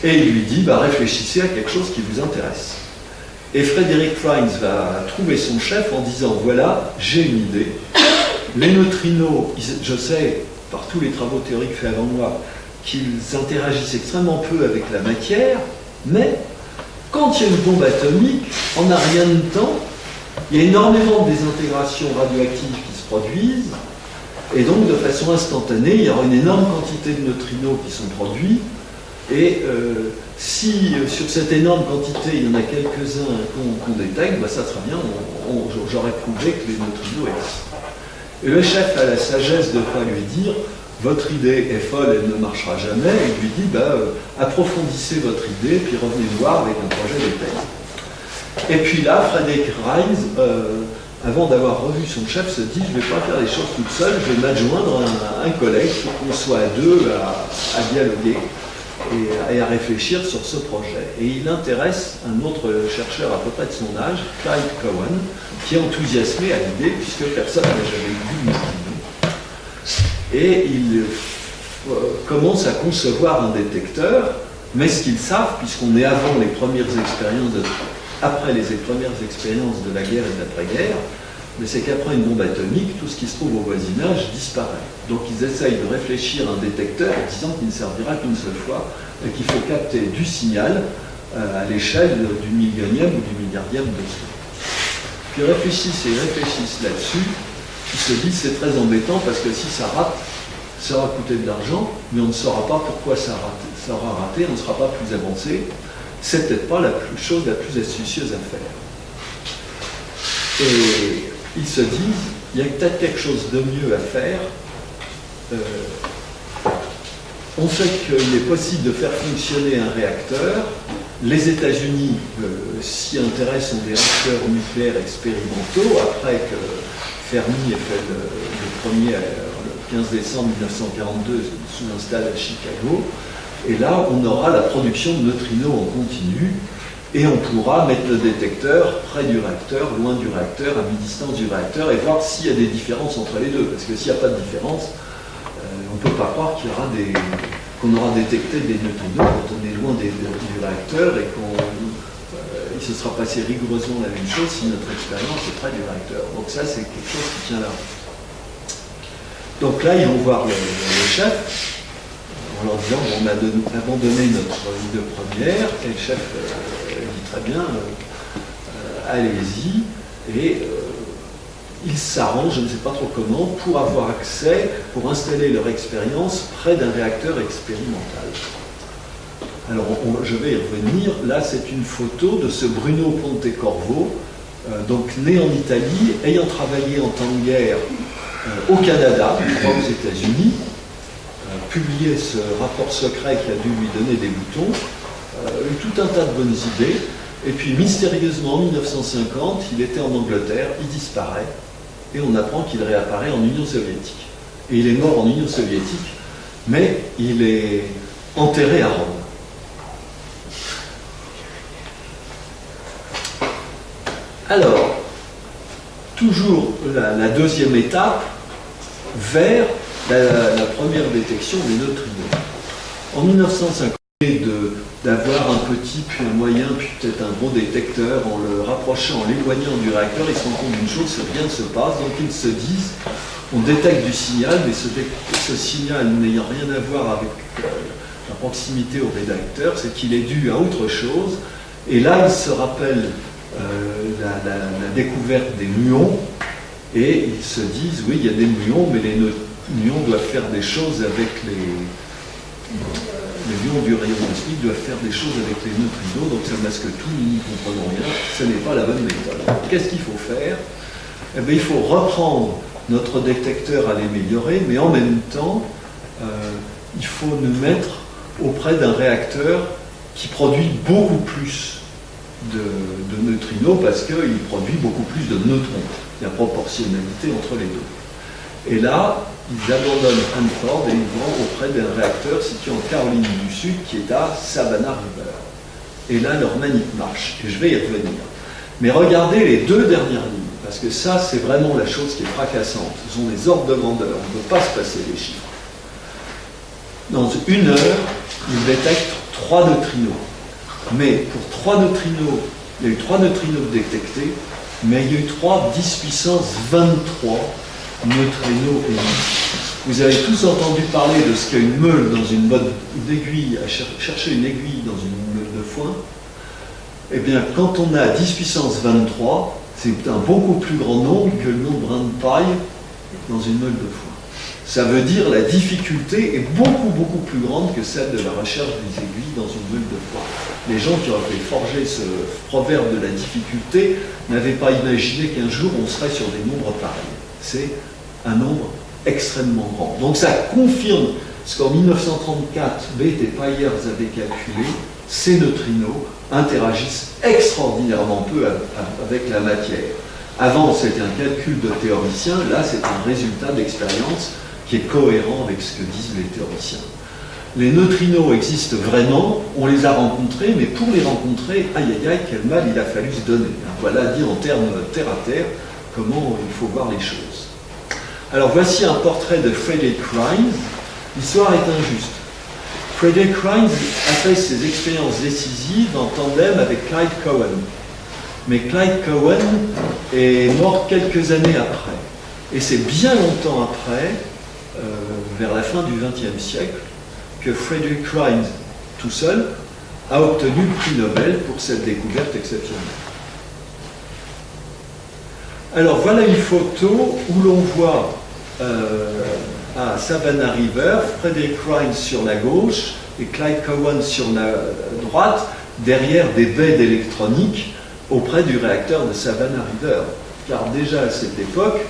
Et il lui dit, réfléchissez à quelque chose qui vous intéresse. Et Frederick Rines va trouver son chef en disant, voilà, j'ai une idée. Les neutrinos, je sais, par tous les travaux théoriques faits avant moi, qu'ils interagissent extrêmement peu avec la matière, mais quand il y a une bombe atomique, en un rien de temps, il y a énormément de désintégrations radioactives qui se produisent, et donc de façon instantanée, il y aura une énorme quantité de neutrinos qui sont produits, et si sur cette énorme quantité, il y en a quelques-uns qu'on détecte, ça sera bien, j'aurais prouvé que les neutrinos existent. Et le chef a la sagesse de ne pas lui dire « votre idée est folle, elle ne marchera jamais », il lui dit approfondissez votre idée, puis revenez voir avec un projet détaillé. Et puis là, Frederick Rines, avant d'avoir revu son chef, se dit « je ne vais pas faire les choses toute seule, je vais m'adjoindre un collègue pour qu'on soit à deux à dialoguer et à réfléchir sur ce projet ». Et il intéresse un autre chercheur à peu près de son âge, Clyde Cowan, qui est enthousiasmé à l'idée, puisque personne n'a jamais vu de neutrinos. Et il commence à concevoir un détecteur, mais ce qu'ils savent, puisqu'on est avant les premières expériences, après les premières expériences de la guerre et de l'après-guerre, mais c'est qu'après une bombe atomique, tout ce qui se trouve au voisinage disparaît. Donc ils essayent de réfléchir à un détecteur en disant qu'il ne servira qu'une seule fois et qu'il faut capter du signal à l'échelle du millionième ou du milliardième de seconde. Puis réfléchissent là-dessus, ils se disent c'est très embêtant parce que si ça rate, ça aura coûté de l'argent, mais on ne saura pas pourquoi ça aura raté, on ne sera pas plus avancé. C'est peut-être pas la chose la plus astucieuse à faire. Et ils se disent, il y a peut-être quelque chose de mieux à faire. On sait qu'il est possible de faire fonctionner un réacteur. Les États-Unis s'y intéressent, ont des réacteurs nucléaires expérimentaux, après que Fermi ait fait le premier, le 15 décembre 1942, sous installe à Chicago. Et là, on aura la production de neutrinos en continu, et on pourra mettre le détecteur près du réacteur, loin du réacteur, à mi-distance du réacteur, et voir s'il y a des différences entre les deux. Parce que s'il n'y a pas de différence, on ne peut pas croire qu'on aura détecté des neutrinos quand on est loin du réacteur et qu'il se sera passé rigoureusement la même chose si notre expérience est près du réacteur. Donc ça, c'est quelque chose qui tient là. Donc là, ils vont voir le chef, en leur disant on a abandonné notre idée première, et le chef dit très bien, allez-y, et ils s'arrangent, je ne sais pas trop comment, pour avoir accès, pour installer leur expérience près d'un réacteur expérimental. Alors je vais y revenir, là c'est une photo de ce Bruno Pontecorvo, donc né en Italie, ayant travaillé en temps de guerre au Canada, je crois aux États-Unis, publié ce rapport secret qui a dû lui donner des boutons, eu tout un tas de bonnes idées, et puis mystérieusement en 1950, il était en Angleterre, il disparaît, et on apprend qu'il réapparaît en Union soviétique. Et il est mort en Union soviétique, mais il est enterré à Rome. Alors, toujours la deuxième étape vers la première détection des neutrinos. En 1950, d'avoir un petit, puis un moyen, puis peut-être un gros détecteur, en le rapprochant, en l'éloignant du réacteur, ils se rendent compte d'une chose, c'est que rien ne se passe, donc ils se disent, on détecte du signal, mais ce signal n'ayant rien à voir avec la proximité au réacteur, c'est qu'il est dû à autre chose, et là ils se rappellent la découverte des muons, et ils se disent, oui, il y a des muons, mais les muons doivent faire des choses avec les muons du rayon cosmique doivent faire des choses avec les neutrinos, donc ça masque tout, nous n'y comprenons rien, ce n'est pas la bonne méthode. Qu'est-ce qu'il faut faire? Eh bien, il faut reprendre notre détecteur à l'améliorer, mais en même temps, il faut nous mettre auprès d'un réacteur qui produit beaucoup plus de neutrinos parce qu'il produit beaucoup plus de neutrons. Il y a proportionnalité entre les deux. Et là, ils abandonnent Hanford et ils vont auprès d'un réacteur situé en Caroline du Sud qui est à Savannah River. Et là, leur manip marche. Et je vais y revenir. Mais regardez les deux dernières lignes, parce que ça, c'est vraiment la chose qui est fracassante. Ce sont les ordres de grandeur. On ne peut pas se passer les chiffres. Dans 1 heure, il détecte 3 neutrinos. Mais pour 3 neutrinos, il y a eu 3 neutrinos détectés, mais il y a eu 3 10 puissance 23 neutrinos émis. Vous avez tous entendu parler de ce qu'est une meule dans une botte d'aiguille, à chercher une aiguille dans une meule de foin. Eh bien, quand on a 10 puissance 23, c'est un beaucoup plus grand nombre que le nombre de grains de paille dans une meule de foin. Ça veut dire la difficulté est beaucoup plus grande que celle de la recherche des aiguilles dans une meule de foin. Les gens qui auraient fait forger ce proverbe de la difficulté n'avaient pas imaginé qu'un jour on serait sur des nombres pareils. C'est un nombre extrêmement grand. Donc ça confirme ce qu'en 1934, Bethe et Payers avaient calculé, ces neutrinos interagissent extraordinairement peu avec la matière. Avant, c'était un calcul de théoricien, là, c'est un résultat d'expérience qui est cohérent avec ce que disent les théoriciens. Les neutrinos existent vraiment, on les a rencontrés, mais pour les rencontrer, aïe aïe aïe, quel mal il a fallu se donner. Voilà dit en termes terre à terre comment il faut voir les choses. Alors voici un portrait de Frederick Rhines. L'histoire est injuste. Frederick Rhines a fait ses expériences décisives en tandem avec Clyde Cowan. Mais Clyde Cowan est mort quelques années après. Et c'est bien longtemps après, vers la fin du XXe siècle, que Frederick Rhines, tout seul, a obtenu le prix Nobel pour cette découverte exceptionnelle. Alors voilà une photo où l'on voit à Savannah River, Frederick Rhines sur la gauche et Clyde Cowan sur la droite, derrière des baies d'électronique auprès du réacteur de Savannah River. Car déjà à cette époque,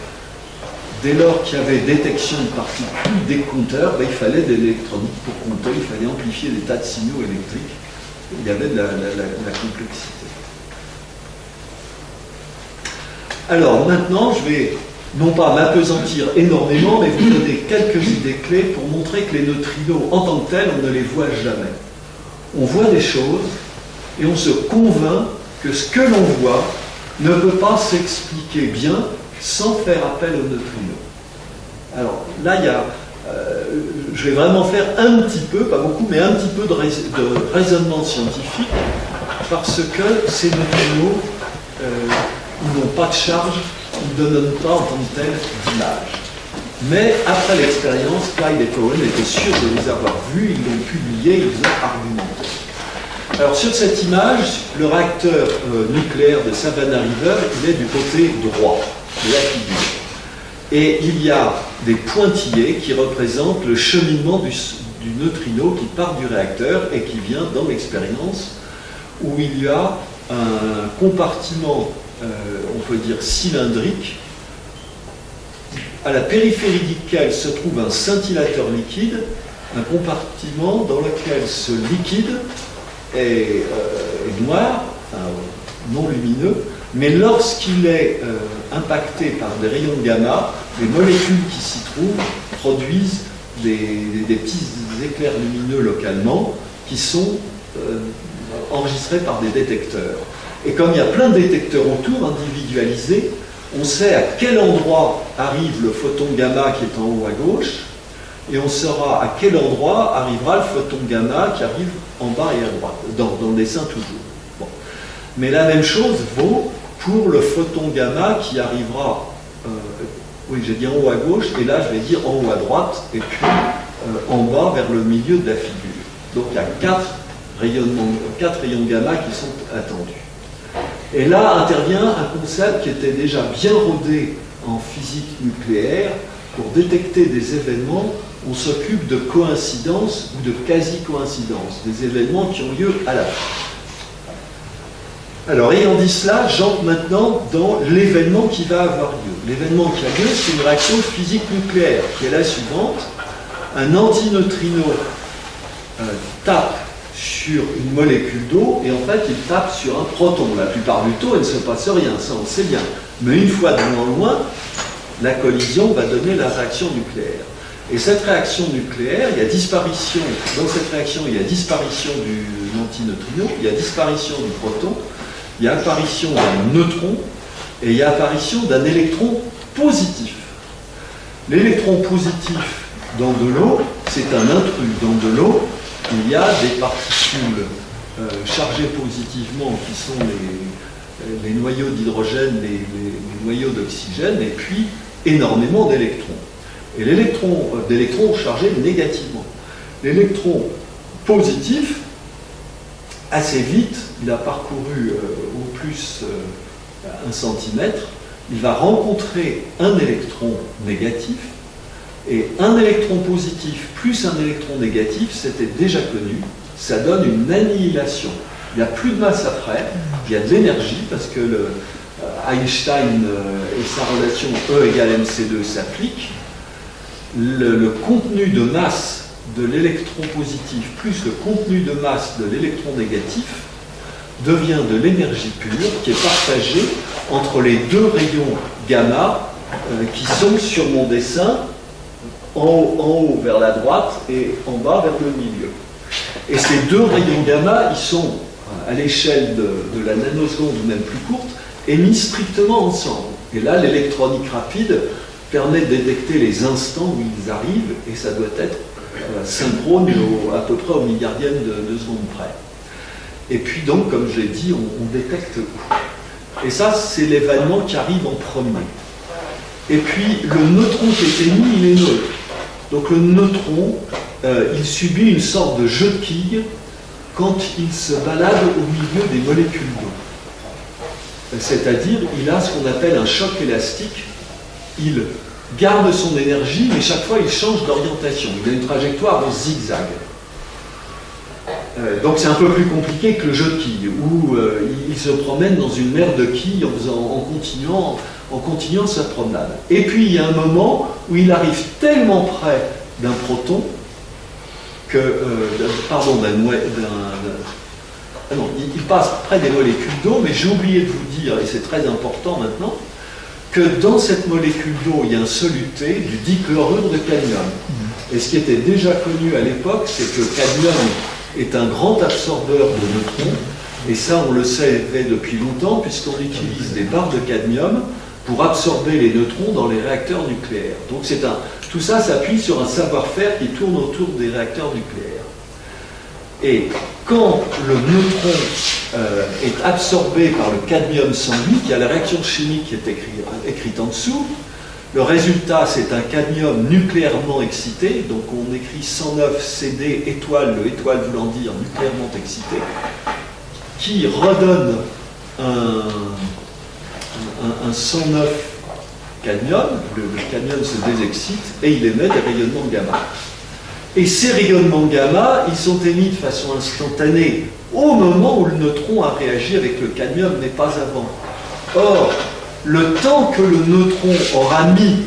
dès lors qu'il y avait détection de particules, des compteurs, il fallait de l'électronique pour compter, il fallait amplifier des tas de signaux électriques. Il y avait de la complexité. Alors maintenant, je vais non pas m'apesantir énormément, mais vous donner quelques idées clés pour montrer que les neutrinos, en tant que tels, on ne les voit jamais. On voit des choses et on se convainc que ce que l'on voit ne peut pas s'expliquer bien sans faire appel aux neutrinos. Alors là, je vais vraiment faire un petit peu, pas beaucoup, mais un petit peu de raisonnement scientifique, parce que ces neutrinos n'ont pas de charge, ils ne donnent pas en tant que tel d'image. Mais après l'expérience, Clyde et Cowan étaient sûrs de les avoir vus, ils l'ont publié, ils ont argumenté. Alors sur cette image, le réacteur nucléaire de Savannah River, il est du côté droit de la figure. Et il y a des pointillés qui représentent le cheminement du neutrino qui part du réacteur et qui vient dans l'expérience, où il y a un compartiment, on peut dire cylindrique, à la périphérie duquel se trouve un scintillateur liquide, un compartiment dans lequel ce liquide est noir, enfin, non lumineux, mais lorsqu'il est impacté par des rayons gamma, les molécules qui s'y trouvent produisent des petits éclairs lumineux localement qui sont enregistrés par des détecteurs. Et comme il y a plein de détecteurs autour, individualisés, on sait à quel endroit arrive le photon gamma qui est en haut à gauche, et on saura à quel endroit arrivera le photon gamma qui arrive en bas et à droite, dans le dessin toujours. Bon. Mais la même chose vaut pour le photon gamma qui arrivera, oui j'ai dit en haut à gauche, et là je vais dire en haut à droite, et puis en bas vers le milieu de la figure. Donc il y a 4 rayons gamma qui sont attendus. Et là intervient un concept qui était déjà bien rodé en physique nucléaire. Pour détecter des événements, on s'occupe de coïncidences ou de quasi-coïncidences, des événements qui ont lieu à la fois. Alors, ayant dit cela, j'entre maintenant dans l'événement qui va avoir lieu. L'événement qui a lieu, c'est une réaction physique nucléaire, qui est la suivante. Un antineutrino tape sur une molécule d'eau, et en fait, il tape sur un proton. La plupart du temps, il ne se passe rien, ça on sait bien. Mais une fois de loin, la collision va donner la réaction nucléaire. Et cette réaction nucléaire, il y a disparition, dans cette réaction, il y a disparition du antineutrino, il y a disparition du proton, il y a apparition d'un neutron et il y a apparition d'un électron positif. L'électron positif dans de l'eau, c'est un intrus. Dans de l'eau, il y a des particules chargées positivement qui sont les noyaux d'hydrogène, les noyaux d'oxygène, et puis énormément d'électrons. Et d'électrons chargés négativement. L'électron positif, assez vite, il a parcouru au plus 1 centimètre, il va rencontrer un électron négatif, et un électron positif plus un électron négatif, c'était déjà connu, ça donne une annihilation. Il n'y a plus de masse après, il y a de l'énergie, parce que Einstein et sa relation E égale mc2 s'appliquent. Le contenu de masse de l'électron positif plus le contenu de masse de l'électron négatif devient de l'énergie pure qui est partagée entre les deux rayons gamma qui sont sur mon dessin, en haut vers la droite et en bas vers le milieu. Et ces deux rayons gamma, ils sont à l'échelle de la nanoseconde ou même plus courte, émis strictement ensemble. Et là, l'électronique rapide permet de détecter les instants où ils arrivent, et ça doit être synchrone à peu près au milliardième de seconde près. Et puis donc, comme je l'ai dit, on détecte où. Et ça, c'est l'événement qui arrive en premier. Et puis, le neutron qui est émis, il est neutre. Donc le neutron, il subit une sorte de jeu de quilles quand il se balade au milieu des molécules d'eau. C'est-à-dire, il a ce qu'on appelle un choc élastique. Il garde son énergie, mais chaque fois, il change d'orientation. Il a une trajectoire en zigzag. Donc c'est un peu plus compliqué que le jeu de quilles, où il se promène dans une mer de quilles en continuant sa promenade. Et puis, il y a un moment où il arrive tellement près d'un proton que... non, il passe près des molécules d'eau, mais j'ai oublié de vous dire, et c'est très important maintenant, que dans cette molécule d'eau, il y a un soluté du dichlorure de cadmium. Et ce qui était déjà connu à l'époque, c'est que le cadmium est un grand absorbeur de neutrons, et ça on le savait depuis longtemps, puisqu'on utilise des barres de cadmium pour absorber les neutrons dans les réacteurs nucléaires. Donc tout ça s'appuie sur un savoir-faire qui tourne autour des réacteurs nucléaires. Et quand le neutron est absorbé par le cadmium 108, il y a la réaction chimique qui est écrite en dessous. Le résultat, c'est un cadmium nucléairement excité, donc on écrit 109 CD étoile, le étoile voulant dire nucléairement excité, qui redonne un 109 cadmium, le cadmium se désexcite et il émet des rayonnements gamma. Et ces rayonnements gamma, ils sont émis de façon instantanée au moment où le neutron a réagi avec le cadmium, mais pas avant. Or, le temps que le neutron aura mis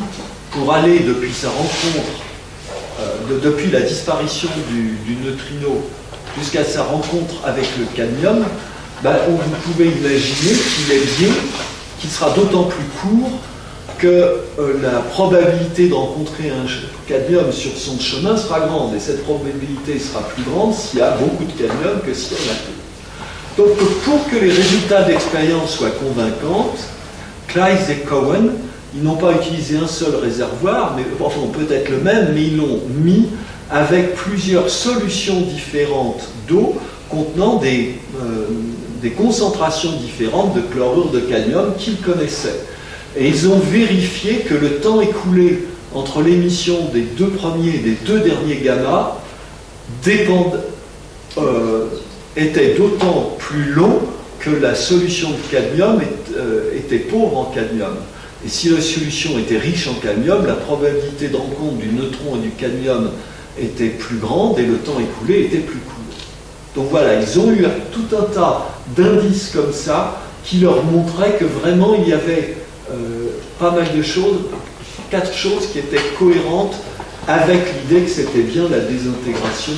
pour aller depuis sa rencontre, depuis la disparition du neutrino jusqu'à sa rencontre avec le cadmium, vous pouvez imaginer qu'il sera d'autant plus court que la probabilité de rencontrer un cadmium sur son chemin sera grande. Et cette probabilité sera plus grande s'il y a beaucoup de cadmium que s'il y en a peu. Donc pour que les résultats d'expérience soient convaincants, Kleist et Cohen, ils n'ont pas utilisé un seul réservoir, mais enfin peut-être le même, mais ils l'ont mis avec plusieurs solutions différentes d'eau contenant des concentrations différentes de chlorure de cadmium qu'ils connaissaient. Et ils ont vérifié que le temps écoulé entre l'émission des deux premiers et des deux derniers gamma était d'autant plus long que la solution de cadmium était pauvre en cadmium. Et si la solution était riche en cadmium, la probabilité de rencontre du neutron et du cadmium était plus grande et le temps écoulé était plus court. Donc voilà, ils ont eu tout un tas d'indices comme ça qui leur montraient que vraiment il y avait pas mal de choses, 4 choses qui étaient cohérentes avec l'idée que c'était bien la désintégration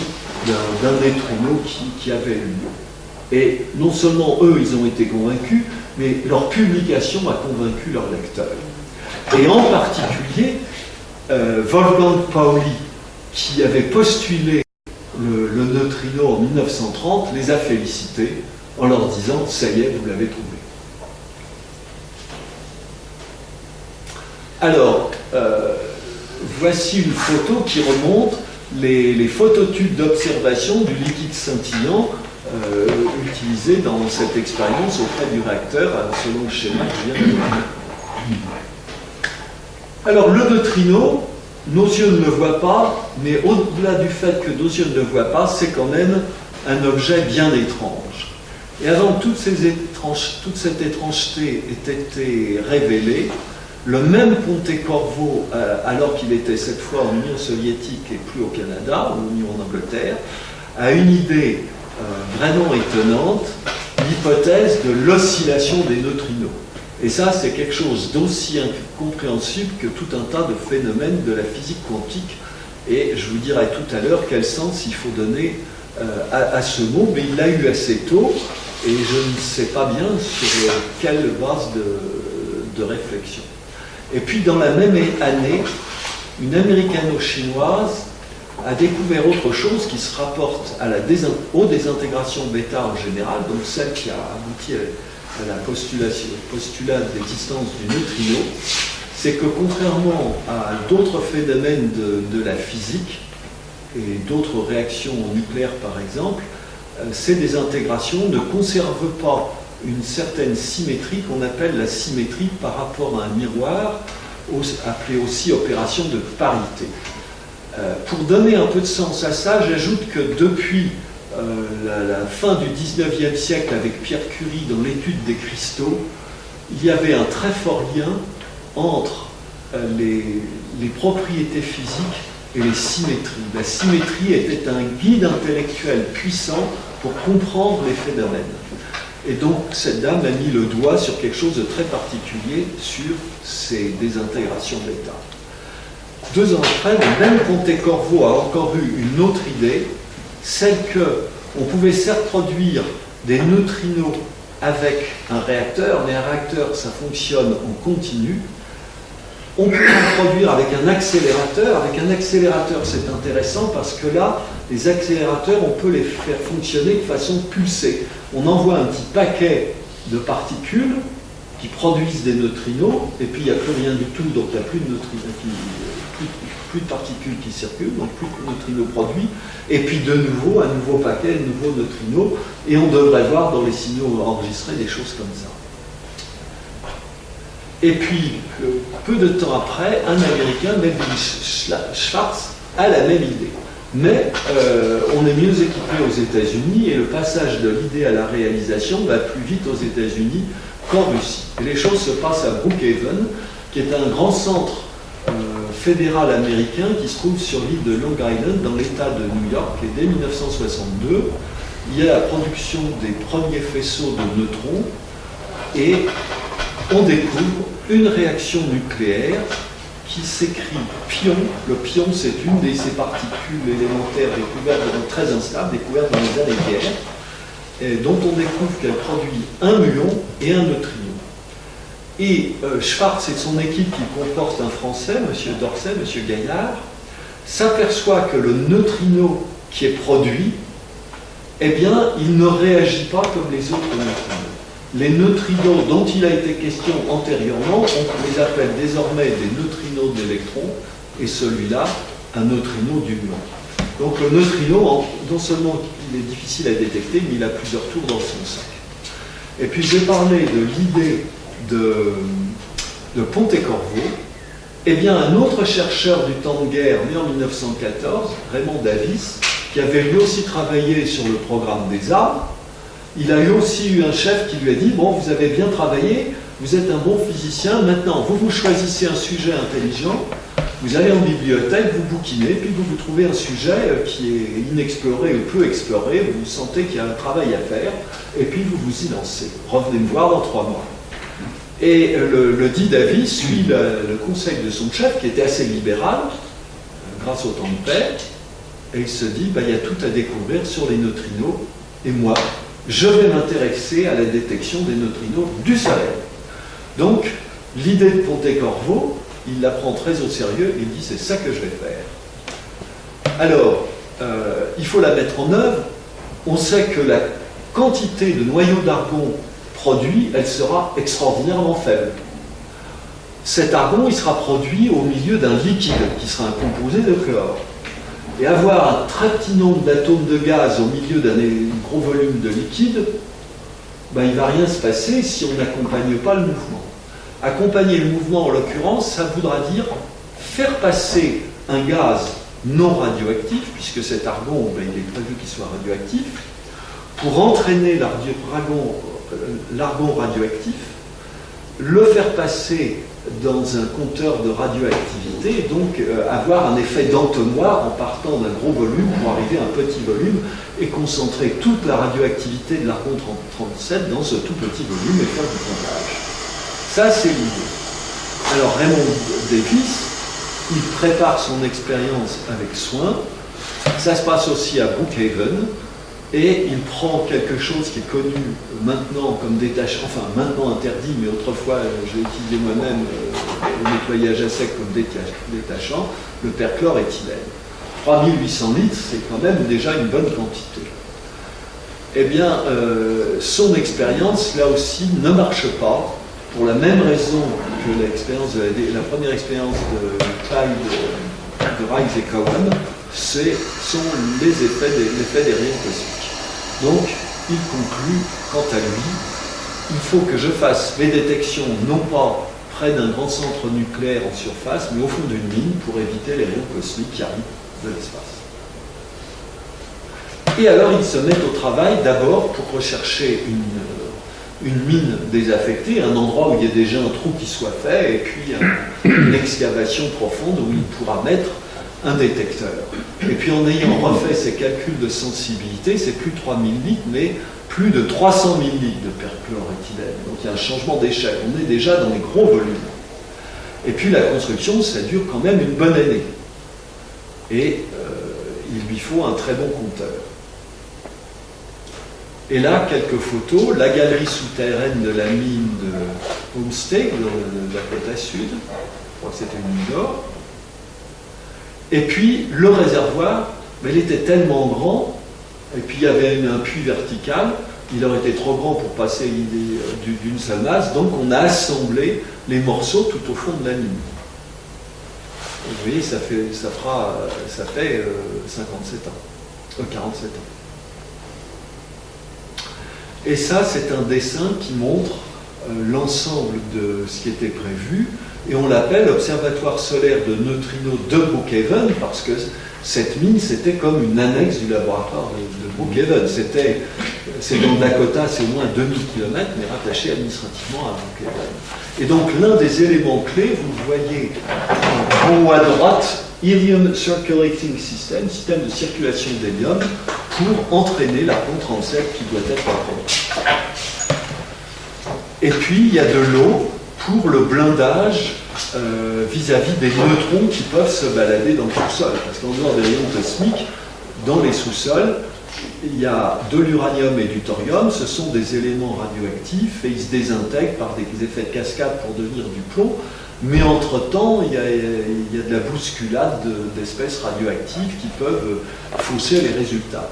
d'un neutrino qui avait eu lieu. Et non seulement eux, ils ont été convaincus, mais leur publication a convaincu leurs lecteurs. Et en particulier, Wolfgang Pauli, qui avait postulé le neutrino en 1930, les a félicités en leur disant « ça y est, vous l'avez trouvé ». Alors, voici une photo qui remonte les phototubes d'observation du liquide scintillant utilisé dans cette expérience auprès du réacteur selon le schéma que je viens de donner. Alors, le neutrino, nos yeux ne le voient pas, mais au-delà du fait que nos yeux ne le voient pas, c'est quand même un objet bien étrange. Et avant que toute cette étrangeté ait été révélée, le même Pontecorvo, alors qu'il était cette fois en Union soviétique et plus au Canada, ou en Angleterre, a une idée vraiment étonnante, l'hypothèse de l'oscillation des neutrinos. Et ça, c'est quelque chose d'aussi incompréhensible que tout un tas de phénomènes de la physique quantique. Et je vous dirai tout à l'heure quel sens il faut donner à ce mot, mais il l'a eu assez tôt, et je ne sais pas bien sur quelle base de réflexion. Et puis, dans la même année, une américano-chinoise a découvert autre chose qui se rapporte aux désintégrations bêta en général, donc celle qui a abouti à la postulat d'existence du neutrino, c'est que contrairement à d'autres phénomènes de la physique et d'autres réactions nucléaires par exemple, ces désintégrations ne conservent pas une certaine symétrie qu'on appelle la symétrie par rapport à un miroir, appelée aussi opération de parité. Pour donner un peu de sens à ça, j'ajoute que depuis la fin du 19e siècle avec Pierre Curie dans l'étude des cristaux, il y avait un très fort lien entre les propriétés physiques et les symétries. La symétrie était un guide intellectuel puissant pour comprendre les phénomènes. Et donc, cette dame a mis le doigt sur quelque chose de très particulier sur ces désintégrations bêta. 2 ans après, le même Pontecorvo a encore eu une autre idée, celle qu'on pouvait certes produire des neutrinos avec un réacteur, mais un réacteur, ça fonctionne en continu. On peut en produire avec un accélérateur. Avec un accélérateur, c'est intéressant parce que là, les accélérateurs, on peut les faire fonctionner de façon pulsée. On envoie un petit paquet de particules qui produisent des neutrinos, et puis il n'y a plus rien du tout, donc il n'y a plus de neutrinos, plus de particules qui circulent, donc plus de neutrinos produits, et puis de nouveau, un nouveau paquet, de nouveaux neutrinos, et on devrait voir dans les signaux enregistrés des choses comme ça. Et puis, peu de temps après, un Américain, Melvin Schwartz, a la même idée. Mais on est mieux équipé aux États-Unis et le passage de l'idée à la réalisation va plus vite aux États-Unis qu'en Russie. Et les choses se passent à Brookhaven, qui est un grand centre fédéral américain qui se trouve sur l'île de Long Island dans l'État de New York. Et dès 1962, il y a la production des premiers faisceaux de neutrons et on découvre une réaction nucléaire qui s'écrit pion. Le pion, c'est une de ces particules élémentaires découvertes, très instables, découvertes dans les années-guerre, et dont on découvre qu'elle produit un muon et un neutrino. Et Schwartz et son équipe, qui comporte un Français, M. Dorset, M. Gaillard, s'aperçoit que le neutrino qui est produit, eh bien, il ne réagit pas comme les autres neutrinos. Les neutrinos dont il a été question antérieurement, on les appelle désormais des neutrinos d'électrons, et celui-là, un neutrino du muon. Donc le neutrino, non seulement il est difficile à détecter, mais il a plusieurs tours dans son sac. Et puis j'ai parlé de l'idée de Pontecorvo. Eh bien, un autre chercheur du temps de guerre, né en 1914, Raymond Davis, qui avait lui aussi travaillé sur le programme des armes, il a aussi eu un chef qui lui a dit « Bon, vous avez bien travaillé, vous êtes un bon physicien, maintenant vous choisissez un sujet intelligent, vous allez en bibliothèque, vous bouquinez, puis vous trouvez un sujet qui est inexploré ou peu exploré, vous sentez qu'il y a un travail à faire, et puis vous vous y lancez. Revenez me voir dans 3 mois. » Et le dit Davis suit le conseil de son chef, qui était assez libéral, grâce au temps de paix, et il se dit il y a tout à découvrir sur les neutrinos, et moi, je vais m'intéresser à la détection des neutrinos du Soleil. Donc, l'idée de Pontecorvo, il la prend très au sérieux, il dit c'est ça que je vais faire. Alors, il faut la mettre en œuvre. On sait que quantité de noyaux d'argon produit, elle sera extraordinairement faible. Cet argon, il sera produit au milieu d'un liquide qui sera un composé de chlore. Et avoir un très petit nombre d'atomes de gaz au milieu d'un gros volume de liquide, ben, il ne va rien se passer si on n'accompagne pas le mouvement. Accompagner le mouvement, en l'occurrence, ça voudra dire faire passer un gaz non radioactif, puisque cet argon, ben, il est prévu qu'il soit radioactif, pour entraîner l'argon radioactif, le faire passer dans un compteur de radioactivité, donc avoir un effet d'entonnoir en partant d'un gros volume pour arriver à un petit volume et concentrer toute la radioactivité de l'argon 37 dans ce tout petit volume et faire du comptage. Ça, c'est l'idée. Alors Raymond Davis, il prépare son expérience avec soin. Ça se passe aussi à Brookhaven. Et il prend quelque chose qui est connu maintenant comme détachant, enfin maintenant interdit, mais autrefois j'ai utilisé moi-même au nettoyage à sec comme détachant, le perchloréthylène. 3800 litres, c'est quand même déjà une bonne quantité. Eh bien, son expérience, là aussi, ne marche pas, pour la même raison que l'expérience la première expérience de Clyde, de Rice et Cowan, sont les effets des rayons cosmiques. Donc, il conclut, quant à lui, il faut que je fasse mes détections non pas près d'un grand centre nucléaire en surface, mais au fond d'une mine pour éviter les rayons cosmiques qui arrivent de l'espace. Et alors, il se met au travail d'abord pour rechercher une mine désaffectée, un endroit où il y a déjà un trou qui soit fait, et puis une excavation profonde où il pourra mettre un détecteur. Et puis en ayant refait ces calculs de sensibilité, c'est plus de 3000 litres, mais plus de 300 000 litres de perchloréthylène. Donc il y a un changement d'échelle. On est déjà dans les gros volumes. Et puis la construction, ça dure quand même une bonne année. Et il lui faut un très bon compteur. Et là, quelques photos. La galerie souterraine de la mine de Homestake, dans le Dakota Sud. Je crois que c'était une mine d'or. Et puis, le réservoir, mais il était tellement grand, et puis il y avait un puits vertical, il aurait été trop grand pour passer d'une seule masse, donc on a assemblé les morceaux tout au fond de la mine. Et vous voyez, ça fait 57 ans, 47 ans. Et ça, c'est un dessin qui montre l'ensemble de ce qui était prévu, et on l'appelle Observatoire solaire de neutrinos de Brookhaven, parce que cette mine, c'était comme une annexe du laboratoire de Brookhaven. C'est dans le Dakota, c'est au moins 2000 km, mais rattaché administrativement à Brookhaven. Et donc, l'un des éléments clés, vous le voyez en haut à droite, Helium Circulating System, système de circulation d'hélium, pour entraîner l'argon 37 qui doit être entraîné. Et puis, il y a de l'eau pour le blindage vis-à-vis des neutrons qui peuvent se balader dans le sous-sol. Parce qu'en dehors des rayons cosmiques, dans les sous-sols, il y a de l'uranium et du thorium, ce sont des éléments radioactifs et ils se désintègrent par des effets de cascade pour devenir du plomb. Mais entre-temps, il y a de la bousculade d'espèces radioactives qui peuvent fausser les résultats.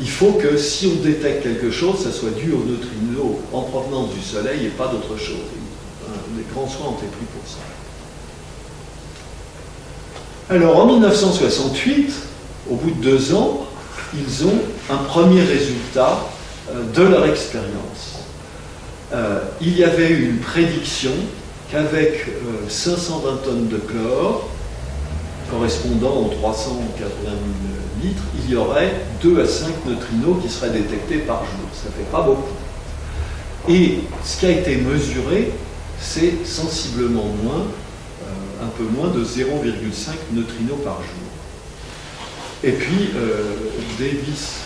Il faut que si on détecte quelque chose, ça soit dû aux neutrinos en provenance du Soleil et pas d'autre chose. Les grands soins ont été pris pour ça. Alors en 1968, au bout de 2 ans, ils ont un premier résultat de leur expérience. Il y avait eu une prédiction qu'avec 520 tonnes de chlore, correspondant aux 380 000 litres, il y aurait 2 à 5 neutrinos qui seraient détectés par jour. Ça ne fait pas beaucoup. Et ce qui a été mesuré, c'est sensiblement moins, un peu moins de 0,5 neutrinos par jour. Et puis, Davis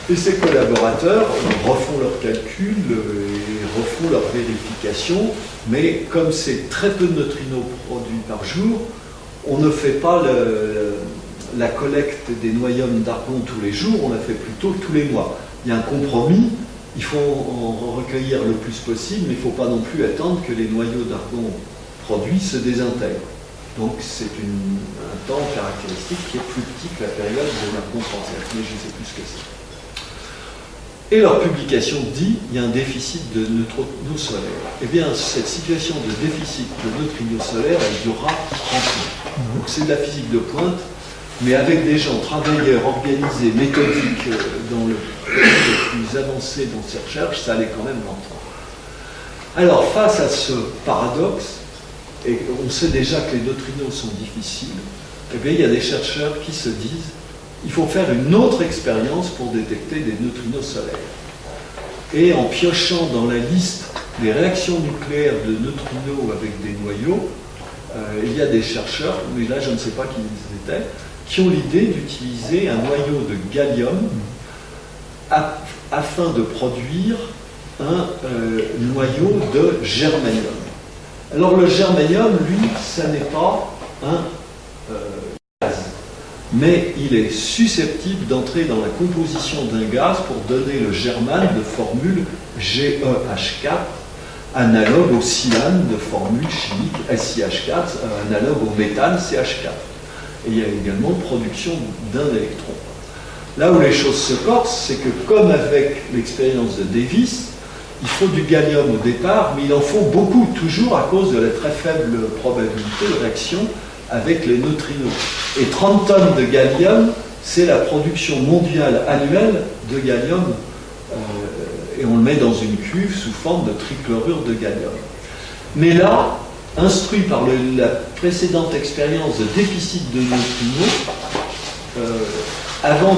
et ses collaborateurs refont leurs calculs et refont leurs vérifications, mais comme c'est très peu de neutrinos produits par jour, on ne fait pas la collecte des noyums d'argon tous les jours, on la fait plutôt tous les mois. Il y a un compromis, il faut en recueillir le plus possible, mais il ne faut pas non plus attendre que les noyaux d'argon produits se désintègrent. Donc c'est un temps caractéristique qui est plus petit que la période de l'argon 37, mais je ne sais plus ce que c'est. Et leur publication dit qu'il y a un déficit de neutrinos solaires. Eh bien, cette situation de déficit de neutrinos solaires, elle durera 30 ans. Donc c'est de la physique de pointe, mais avec des gens, travailleurs, organisés, méthodiques, dans le plus avancé dans ces recherches, ça allait quand même longtemps. Alors, face à ce paradoxe, et on sait déjà que les neutrinos sont difficiles, eh bien, il y a des chercheurs qui se disent il faut faire une autre expérience pour détecter des neutrinos solaires. Et en piochant dans la liste des réactions nucléaires de neutrinos avec des noyaux, il y a des chercheurs, mais là je ne sais pas qui ils étaient, qui ont l'idée d'utiliser un noyau de gallium afin de produire un noyau de germanium. Alors le germanium, lui, ça n'est pas un gaz, mais il est susceptible d'entrer dans la composition d'un gaz pour donner le germane de formule GeH4, analogue au silane de formule chimique SiH4, analogue au méthane CH4. Et il y a également production d'un électron. Là où les choses se corsent, c'est que comme avec l'expérience de Davis, il faut du gallium au départ, mais il en faut beaucoup, toujours à cause de la très faible probabilité de réaction avec les neutrinos. Et 30 tonnes de gallium, c'est la production mondiale annuelle de gallium, et on le met dans une cuve sous forme de trichlorure de gallium. Mais là, instruit par la précédente expérience de déficit de neutrinos, avant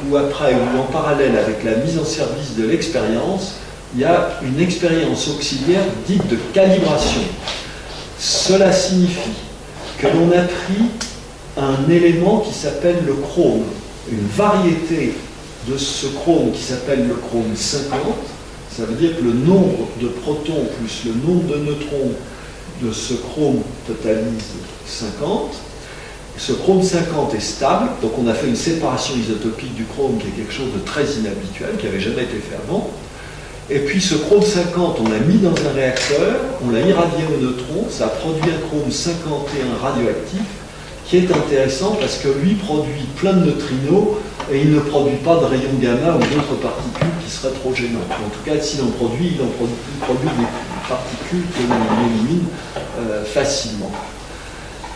ou après ou en parallèle avec la mise en service de l'expérience, il y a une expérience auxiliaire dite de calibration. Cela signifie que l'on a pris un élément qui s'appelle le chrome, une variété de ce chrome qui s'appelle le chrome 50. Ça veut dire que le nombre de protons plus le nombre de neutrons de ce chrome totalise 50. Ce chrome 50 est stable, donc on a fait une séparation isotopique du chrome qui est quelque chose de très inhabituel, qui n'avait jamais été fait avant. Et puis ce chrome 50, on l'a mis dans un réacteur, on l'a irradié aux neutrons, ça a produit un chrome 51 radioactif, qui est intéressant parce que lui produit plein de neutrinos et il ne produit pas de rayons gamma ou d'autres particules qui seraient trop gênantes. En tout cas, s'il en produit, il produit des particules que l'on élimine facilement.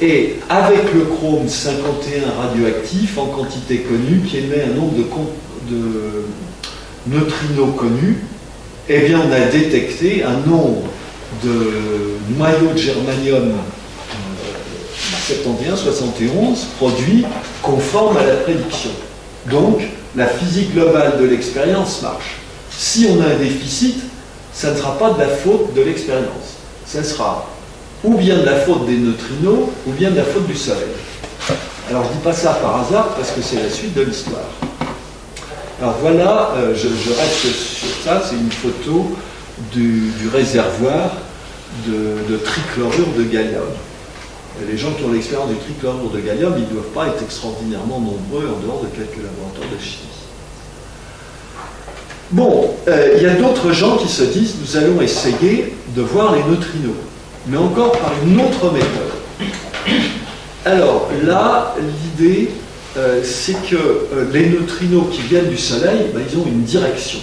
Et avec le chrome 51 radioactif en quantité connue, qui émet un nombre de neutrinos connus, eh bien on a détecté un nombre de noyaux de germanium 71, 71 produits conformes à la prédiction. Donc la physique globale de l'expérience marche. Si on a un déficit, ça ne sera pas de la faute de l'expérience. Ça sera ou bien de la faute des neutrinos, ou bien de la faute du Soleil. Alors je ne dis pas ça par hasard, parce que c'est la suite de l'histoire. Alors voilà, je reste sur ça, c'est une photo du réservoir de trichlorure de gallium. Et les gens qui ont l'expérience du trichlorure de gallium, ils ne doivent pas être extraordinairement nombreux en dehors de quelques laboratoires de chimie. Bon, il y a d'autres gens qui se disent, nous allons essayer de voir les neutrinos, mais encore par une autre méthode. Alors là, l'idée, c'est que les neutrinos qui viennent du Soleil, ils ont une direction.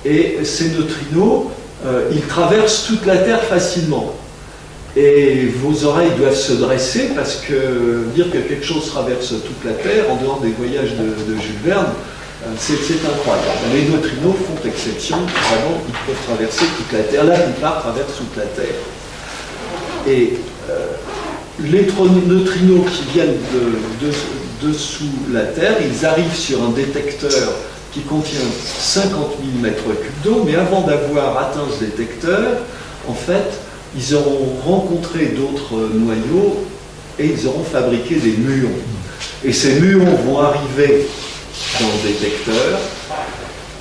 Et ces neutrinos, ils traversent toute la Terre facilement. Et vos oreilles doivent se dresser parce que dire que quelque chose traverse toute la Terre, en dehors des voyages de Jules Verne, c'est incroyable. Les neutrinos font exception, vraiment, ils peuvent traverser toute la Terre. La plupart traversent toute la Terre. Et les neutrinos qui viennent dessous la Terre, ils arrivent sur un détecteur qui contient 50 000 mètres cubes d'eau, mais avant d'avoir atteint ce détecteur, en fait, ils auront rencontré d'autres noyaux et ils auront fabriqué des muons. Et ces muons vont arriver dans le détecteur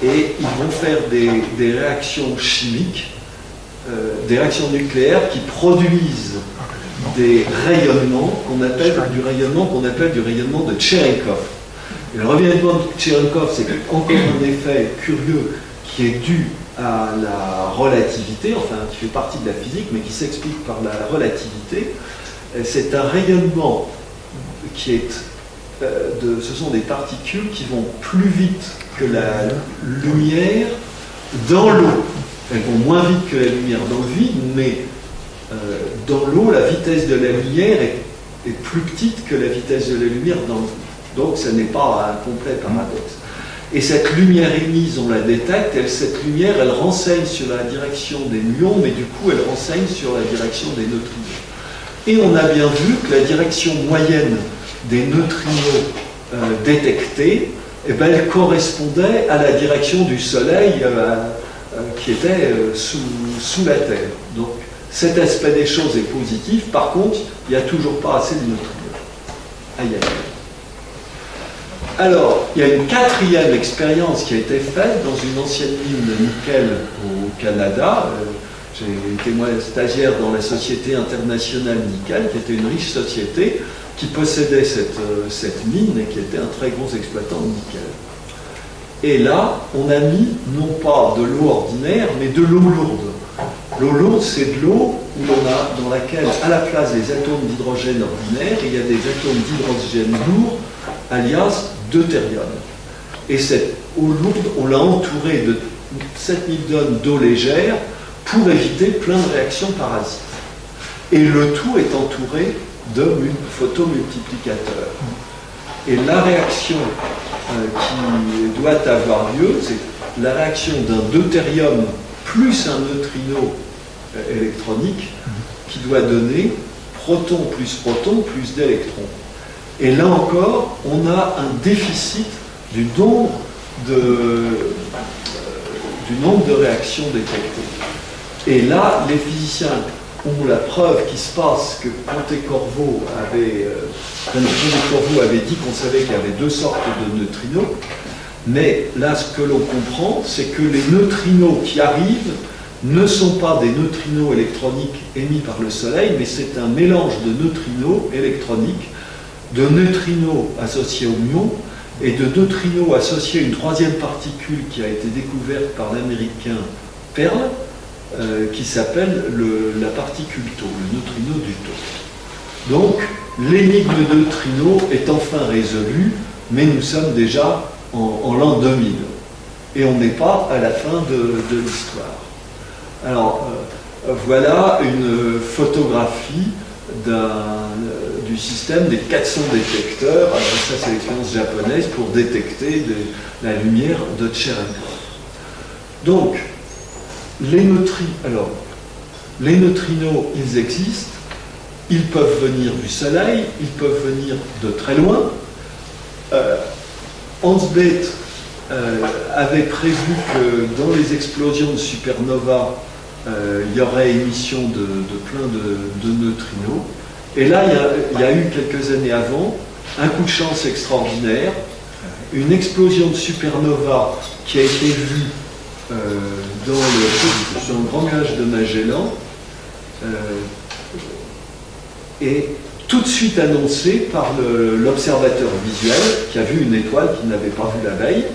et ils vont faire des réactions chimiques, des réactions nucléaires qui produisent des rayonnements qu'on appelle du rayonnement de Cherenkov. Et le rayonnement de Cherenkov, c'est encore un effet curieux qui est dû à la relativité, enfin qui fait partie de la physique, mais qui s'explique par la relativité. C'est un rayonnement qui est ce sont des particules qui vont plus vite que la lumière dans l'eau. Elles vont moins vite que la lumière dans le vide, mais dans l'eau, la vitesse de la lumière est plus petite que la vitesse de la lumière dans le vide. Donc ce n'est pas un complet paradoxe. Et cette lumière émise, on la détecte, cette lumière, elle renseigne sur la direction des muons, mais du coup, elle renseigne sur la direction des neutrinos. Et on a bien vu que la direction moyenne des neutrinos détectés, eh ben, elle correspondait à la direction du Soleil qui était sous la Terre. Donc cet aspect des choses est positif, par contre, il n'y a toujours pas assez de neutrinos. Aïe, aïe. Alors, il y a une quatrième expérience qui a été faite dans une ancienne mine de nickel au Canada. J'ai été moi stagiaire dans la Société internationale nickel, qui était une riche société qui possédait cette mine et qui était un très gros exploitant de nickel. Et là, on a mis non pas de l'eau ordinaire, mais de l'eau lourde. L'eau lourde, c'est de l'eau dans laquelle, à la place des atomes d'hydrogène ordinaires, il y a des atomes d'hydrogène lourds, alias deutérium. Et cette eau lourde, on l'a entourée de 7000 tonnes d'eau légère pour éviter plein de réactions parasites. Et le tout est entouré de photomultiplicateurs. Et la réaction qui doit avoir lieu, c'est la réaction d'un deutérium plus un neutrino électronique qui doit donner proton plus d'électrons. Et là encore, on a un déficit du nombre de réactions détectées. Et là, les physiciens ont la preuve qu'il se passe que Pontecorvo avait dit qu'on savait qu'il y avait deux sortes de neutrinos, mais là, ce que l'on comprend, c'est que les neutrinos qui arrivent ne sont pas des neutrinos électroniques émis par le Soleil, mais c'est un mélange de neutrinos électroniques, de neutrinos associés aux muons et de neutrinos associés à une troisième particule qui a été découverte par l'américain Pearl, qui s'appelle la particule tau, le neutrino du tau. Donc, l'énigme de neutrino est enfin résolue, mais nous sommes déjà en l'an 2000. Et on n'est pas à la fin de l'histoire. Alors, voilà une photographie du système des 400 détecteurs. Alors, ça, c'est l'expérience japonaise pour détecter la lumière de Cherenkov. Donc, les neutrinos, ils existent, ils peuvent venir du Soleil, ils peuvent venir de très loin. Hans Bethe avait prévu que dans les explosions de supernova, il y aurait émission de plein de neutrinos. Et là, il y a eu quelques années avant un coup de chance extraordinaire, une explosion de supernova qui a été vue sur le grand nuage de Magellan, et tout de suite annoncé par l'observateur visuel qui a vu une étoile qu'il n'avait pas vue la veille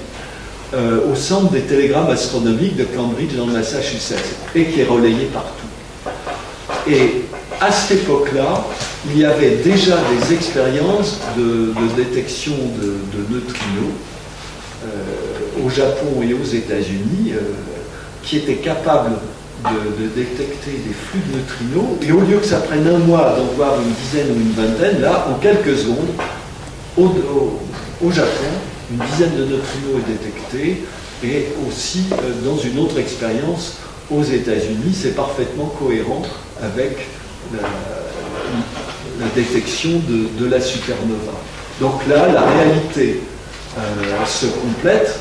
au centre des télégrammes astronomiques de Cambridge dans le Massachusetts et qui est relayé partout. Et à cette époque-là, il y avait déjà des expériences de détection de neutrinos au Japon et aux États-Unis qui étaient capables de détecter des flux de neutrinos, et au lieu que ça prenne un mois d'en voir une dizaine ou une vingtaine, là, en quelques secondes, au Japon, une dizaine de neutrinos est détectée, et aussi dans une autre expérience aux États-Unis, c'est parfaitement cohérent avec la détection de la supernova. Donc là, la réalité se complète.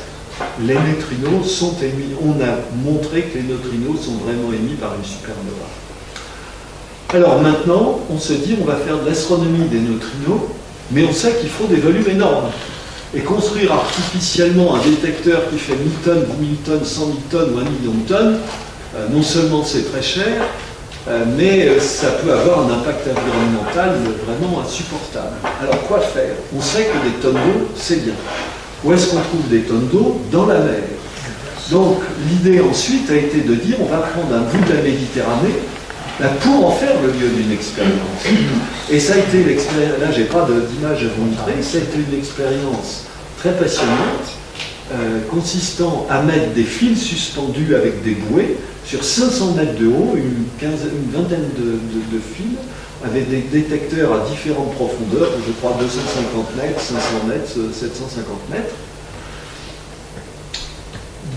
Les neutrinos sont émis. On a montré que les neutrinos sont vraiment émis par une supernova. Alors maintenant, on se dit on va faire de l'astronomie des neutrinos, mais on sait qu'il faut des volumes énormes. Et construire artificiellement un détecteur qui fait 1000 tonnes, 10 000 tonnes, 100 000 tonnes ou 1 million de tonnes, non seulement c'est très cher, mais ça peut avoir un impact environnemental vraiment insupportable. Alors quoi faire? On sait que des tonnes d'eau, c'est bien. Où est-ce qu'on trouve des tonnes d'eau? Dans la mer. Donc l'idée ensuite a été de dire on va prendre un bout de la Méditerranée pour en faire le lieu d'une expérience. Et ça a été l'expérience, là j'ai pas d'image à vous montrer, ça a été une expérience très passionnante consistant à mettre des fils suspendus avec des bouées sur 500 mètres de haut, une vingtaine de fils, avec des détecteurs à différentes profondeurs, je crois 250 mètres, 500 mètres, 750 mètres,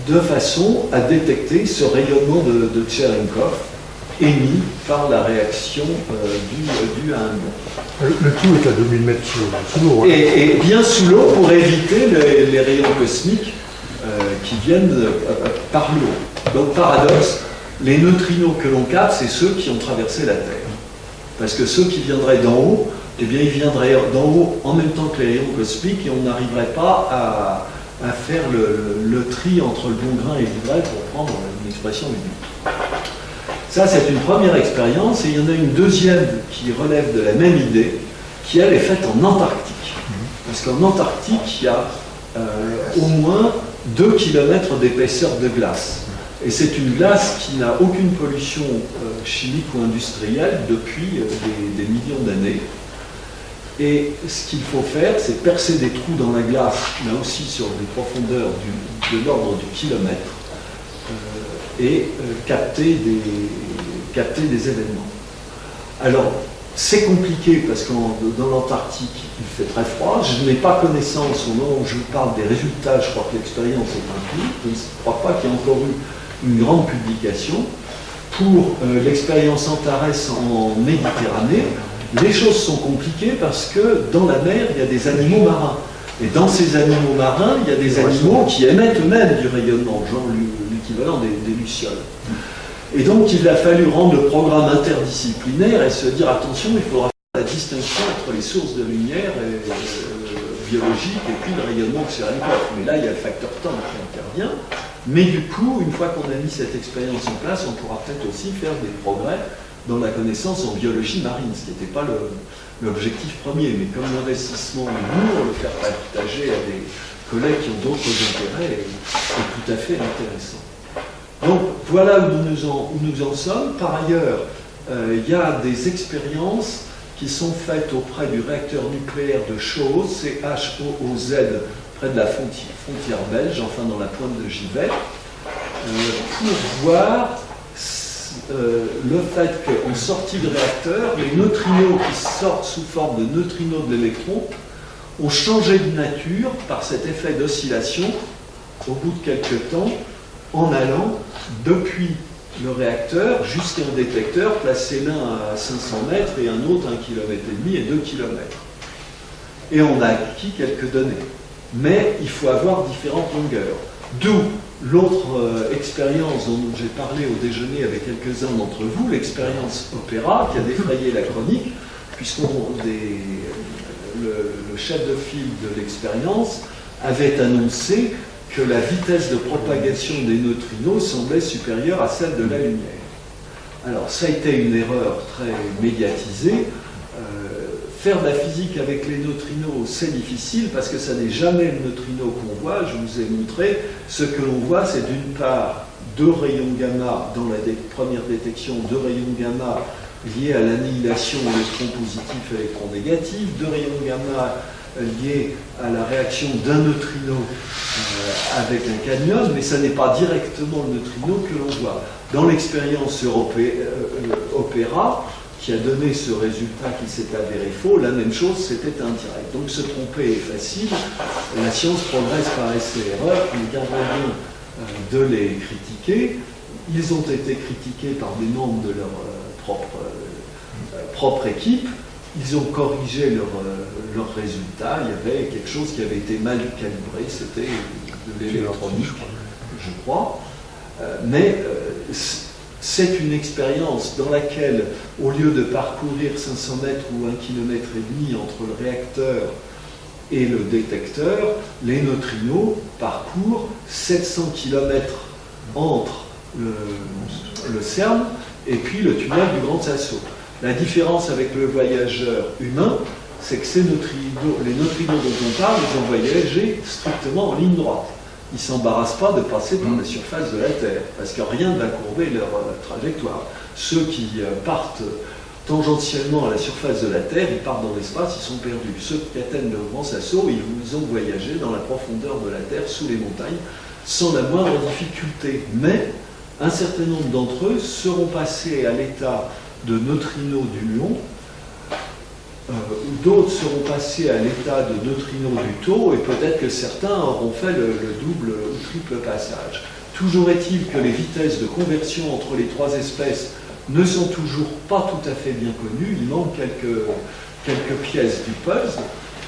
de façon à détecter ce rayonnement de Cherenkov émis par la réaction due à un ion. Le tout est à 2000 mètres sous l'eau. Hein. Et bien sous l'eau pour éviter les rayons cosmiques qui viennent par l'eau. Donc paradoxe, les neutrinos que l'on capte, c'est ceux qui ont traversé la Terre. Parce que ceux qui viendraient d'en haut, eh bien ils viendraient d'en haut en même temps que les rayons cosmiques et on n'arriverait pas à faire le tri entre le bon grain et l'ivraie pour prendre une expression unique. Ça, c'est une première expérience, et il y en a une deuxième qui relève de la même idée, qui, elle, est faite en Antarctique. Parce qu'en Antarctique, il y a au moins 2 km d'épaisseur de glace. Et c'est une glace qui n'a aucune pollution chimique ou industrielle depuis des millions d'années. Et ce qu'il faut faire, c'est percer des trous dans la glace, là aussi sur des profondeurs de l'ordre du kilomètre, et capter des événements. Alors, c'est compliqué parce que dans l'Antarctique, il fait très froid. Je n'ai pas connaissance, au moment où je vous parle des résultats, je crois que l'expérience est incluse. Je ne crois pas qu'il y ait encore eu une grande publication. Pour l'expérience Antares en Méditerranée, les choses sont compliquées parce que dans la mer, il y a des animaux marins. Et dans ces animaux marins, il y a des animaux qui émettent eux-mêmes du rayonnement, genre l'équivalent des lucioles. Et donc, il a fallu rendre le programme interdisciplinaire et se dire, attention, il faudra faire la distinction entre les sources de lumière biologiques et puis le rayonnement que Cherenkov. Mais là, il y a le facteur temps qui intervient. Mais du coup, une fois qu'on a mis cette expérience en place, on pourra peut-être aussi faire des progrès dans la connaissance en biologie marine, ce qui n'était pas l'objectif premier. Mais comme l'investissement est lourd, le faire partager à des collègues qui ont d'autres intérêts est tout à fait intéressant. Donc voilà où nous en sommes. Par ailleurs, il y a des expériences qui sont faites auprès du réacteur nucléaire de Chooz, c'est H-O-O-Z, près de la frontière belge, enfin dans la pointe de Givet, pour voir le fait qu'en sortie de réacteur, les neutrinos qui sortent sous forme de neutrinos de l'électron ont changé de nature par cet effet d'oscillation au bout de quelques temps, en allant depuis le réacteur jusqu'à un détecteur placé l'un à 500 mètres et un autre à 1,5 km et 2 km. Et on a acquis quelques données. Mais il faut avoir différentes longueurs. D'où l'autre expérience dont j'ai parlé au déjeuner avec quelques-uns d'entre vous, l'expérience Opéra, qui a défrayé la chronique, puisque le chef de file de l'expérience avait annoncé que la vitesse de propagation des neutrinos semblait supérieure à celle de la lumière. Alors, ça a été une erreur très médiatisée. Faire de la physique avec les neutrinos, c'est difficile parce que ça n'est jamais le neutrino qu'on voit. Je vous ai montré, ce que l'on voit, c'est d'une part 2 rayons gamma dans la première détection, 2 rayons gamma liés à l'annihilation électron positif et électron négatif, 2 rayons gamma liés à la réaction d'un neutrino avec un canion, mais ça n'est pas directement le neutrino que l'on voit. Dans l'expérience Opéra, qui a donné ce résultat qui s'est avéré faux, la même chose, c'était indirect. Donc se tromper est facile, la science progresse par essai-erreur, il garderait bien de les critiquer. Ils ont été critiqués par des membres de leur propre équipe. Ils ont corrigé leurs résultats. Il y avait quelque chose qui avait été mal calibré, c'était de l'électronique, je crois. Mais c'est une expérience dans laquelle, au lieu de parcourir 500 mètres ou 1,5 km entre le réacteur et le détecteur, les neutrinos parcourent 700 km entre le CERN et puis le tunnel du Grand Sasso. La différence avec le voyageur humain, c'est que les neutrinos dont on parle, ils ont voyagé strictement en ligne droite. Ils ne s'embarrassent pas de passer par la surface de la Terre, parce que rien ne va courber leur trajectoire. Ceux qui partent tangentiellement à la surface de la Terre, ils partent dans l'espace, ils sont perdus. Ceux qui atteignent le grand Sasso, ils ont voyagé dans la profondeur de la Terre, sous les montagnes, sans la moindre difficulté. Mais un certain nombre d'entre eux seront passés à l'état de neutrinos du muon, d'autres seront passés à l'état de neutrinos du tau, et peut-être que certains auront fait le double ou triple passage. Toujours est-il que les vitesses de conversion entre les trois espèces ne sont toujours pas tout à fait bien connues, il manque quelques pièces du puzzle,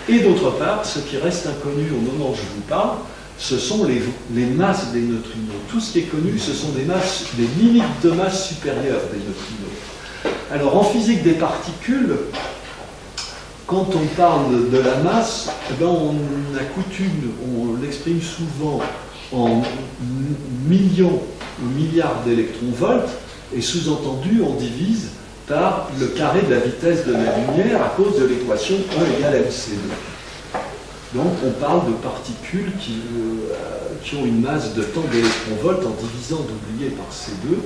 et d'autre part, ce qui reste inconnu au moment où je vous parle, ce sont les masses des neutrinos. Tout ce qui est connu, ce sont des limites de masse supérieures des neutrinos. Alors en physique des particules, quand on parle de la masse, on l'exprime souvent en millions ou milliards d'électronvolts, et sous-entendu, on divise par le carré de la vitesse de la lumière à cause de l'équation E égale mc2. Donc on parle de particules qui ont une masse de tant d'électronvolts en divisant d'oublier par C2,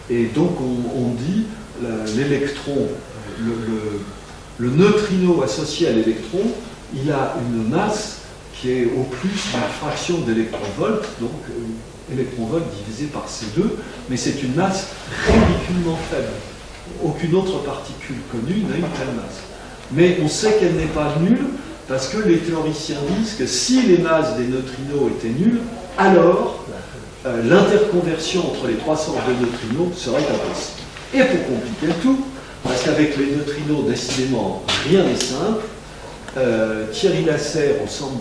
et donc on dit l'électron, le neutrino associé à l'électron, il a une masse qui est au plus d'une fraction d'électronvolts, donc électronvolts divisé par C2, mais c'est une masse ridiculement faible. Aucune autre particule connue n'a une telle masse. Mais on sait qu'elle n'est pas nulle, parce que les théoriciens disent que si les masses des neutrinos étaient nulles, alors l'interconversion entre les trois sortes de neutrinos serait impossible. Et pour compliquer le tout, parce qu'avec les neutrinos, décidément, rien n'est simple, Thierry Lasserre, au centre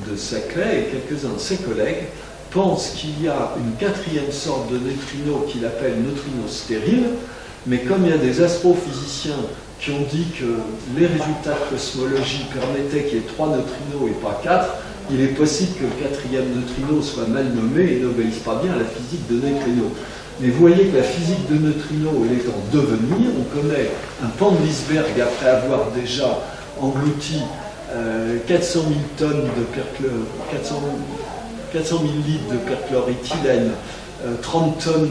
de Saclay, et quelques-uns de ses collègues, pensent qu'il y a une quatrième sorte de neutrinos qu'il appelle neutrinos stériles, mais comme il y a des astrophysiciens qui ont dit que les résultats de cosmologie permettaient qu'il y ait 3 neutrinos et pas 4, il est possible que le quatrième neutrino soit mal nommé et n'obéisse pas bien à la physique de neutrinos. Mais vous voyez que la physique de neutrinos, elle est en devenir. On connaît un pan de Lisberg après avoir déjà englouti 400 000 tonnes de 400 000 litres de perchloréthylène, 30 tonnes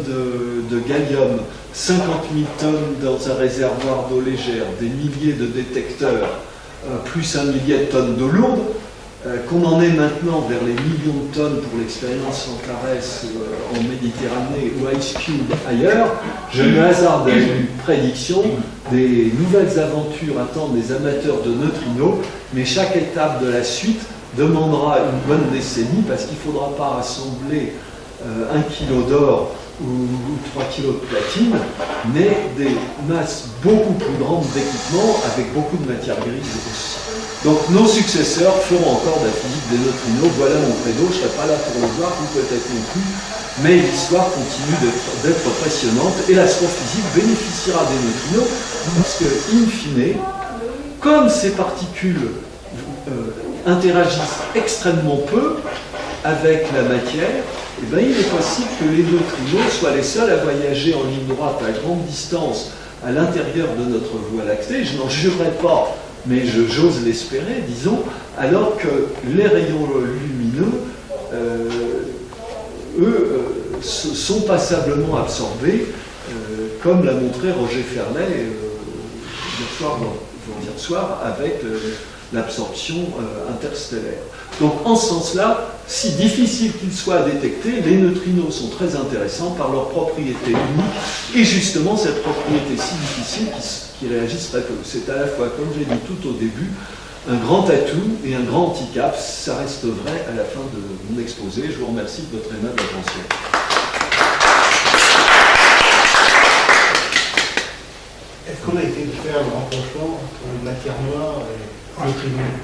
de gallium, 50 000 tonnes dans un réservoir d'eau légère, des milliers de détecteurs, plus un millier de tonnes d'eau lourde, qu'on en est maintenant vers les millions de tonnes pour l'expérience Antares en Méditerranée ou Ice Cube ailleurs, je me hasarde à une prédiction, des nouvelles aventures attendent les amateurs de neutrinos, mais chaque étape de la suite demandera une bonne décennie parce qu'il ne faudra pas assembler 1 kilo d'or ou 3 kilos de platine, mais des masses beaucoup plus grandes d'équipements avec beaucoup de matière grise aussi. Donc nos successeurs feront encore de la physique des neutrinos. Voilà mon credo, je ne serai pas là pour le voir, vous peut-être non plus, mais l'histoire continue d'être passionnante et l'astrophysique bénéficiera des neutrinos parce que, in fine, comme ces particules interagissent extrêmement peu avec la matière, eh bien, il est possible que les neutrinos soient les seuls à voyager en ligne droite à grande distance à l'intérieur de notre Voie lactée. Je n'en jurerai pas, mais j'ose l'espérer, disons, alors que les rayons lumineux, sont passablement absorbés, comme l'a montré Roger Ferlet hier soir avec l'absorption interstellaire. Donc en ce sens-là, si difficile qu'il soit à détecter, les neutrinos sont très intéressants par leur propriété unique, et justement cette propriété si difficile qui réagissent très peu. C'est à la fois, comme j'ai dit tout au début, un grand atout et un grand handicap. Ça reste vrai à la fin de mon exposé. Je vous remercie de votre aimable attention. Est-ce qu'on a été faire le rapprochement entre matière noire et neutrinos?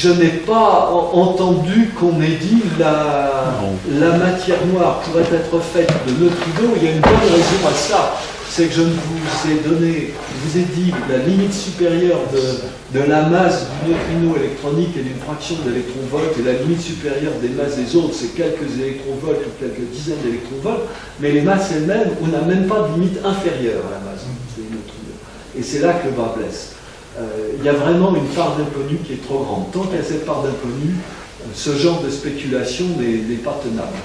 Je n'ai pas entendu qu'on ait dit la matière noire pourrait être faite de neutrinos. Il y a une bonne raison à ça. C'est que je vous ai dit la limite supérieure de la masse du neutrino électronique et d'une fraction d'électronvolts, et la limite supérieure des masses des autres, c'est quelques électronvolts ou quelques dizaines d'électronvolts, mais les masses elles-mêmes, on n'a même pas de limite inférieure à la masse des neutrinos. Et c'est là que le bas blesse. Il y a vraiment une part d'inconnu qui est trop grande. Tant qu'il y a cette part d'inconnu, ce genre de spéculation n'est pas tenable.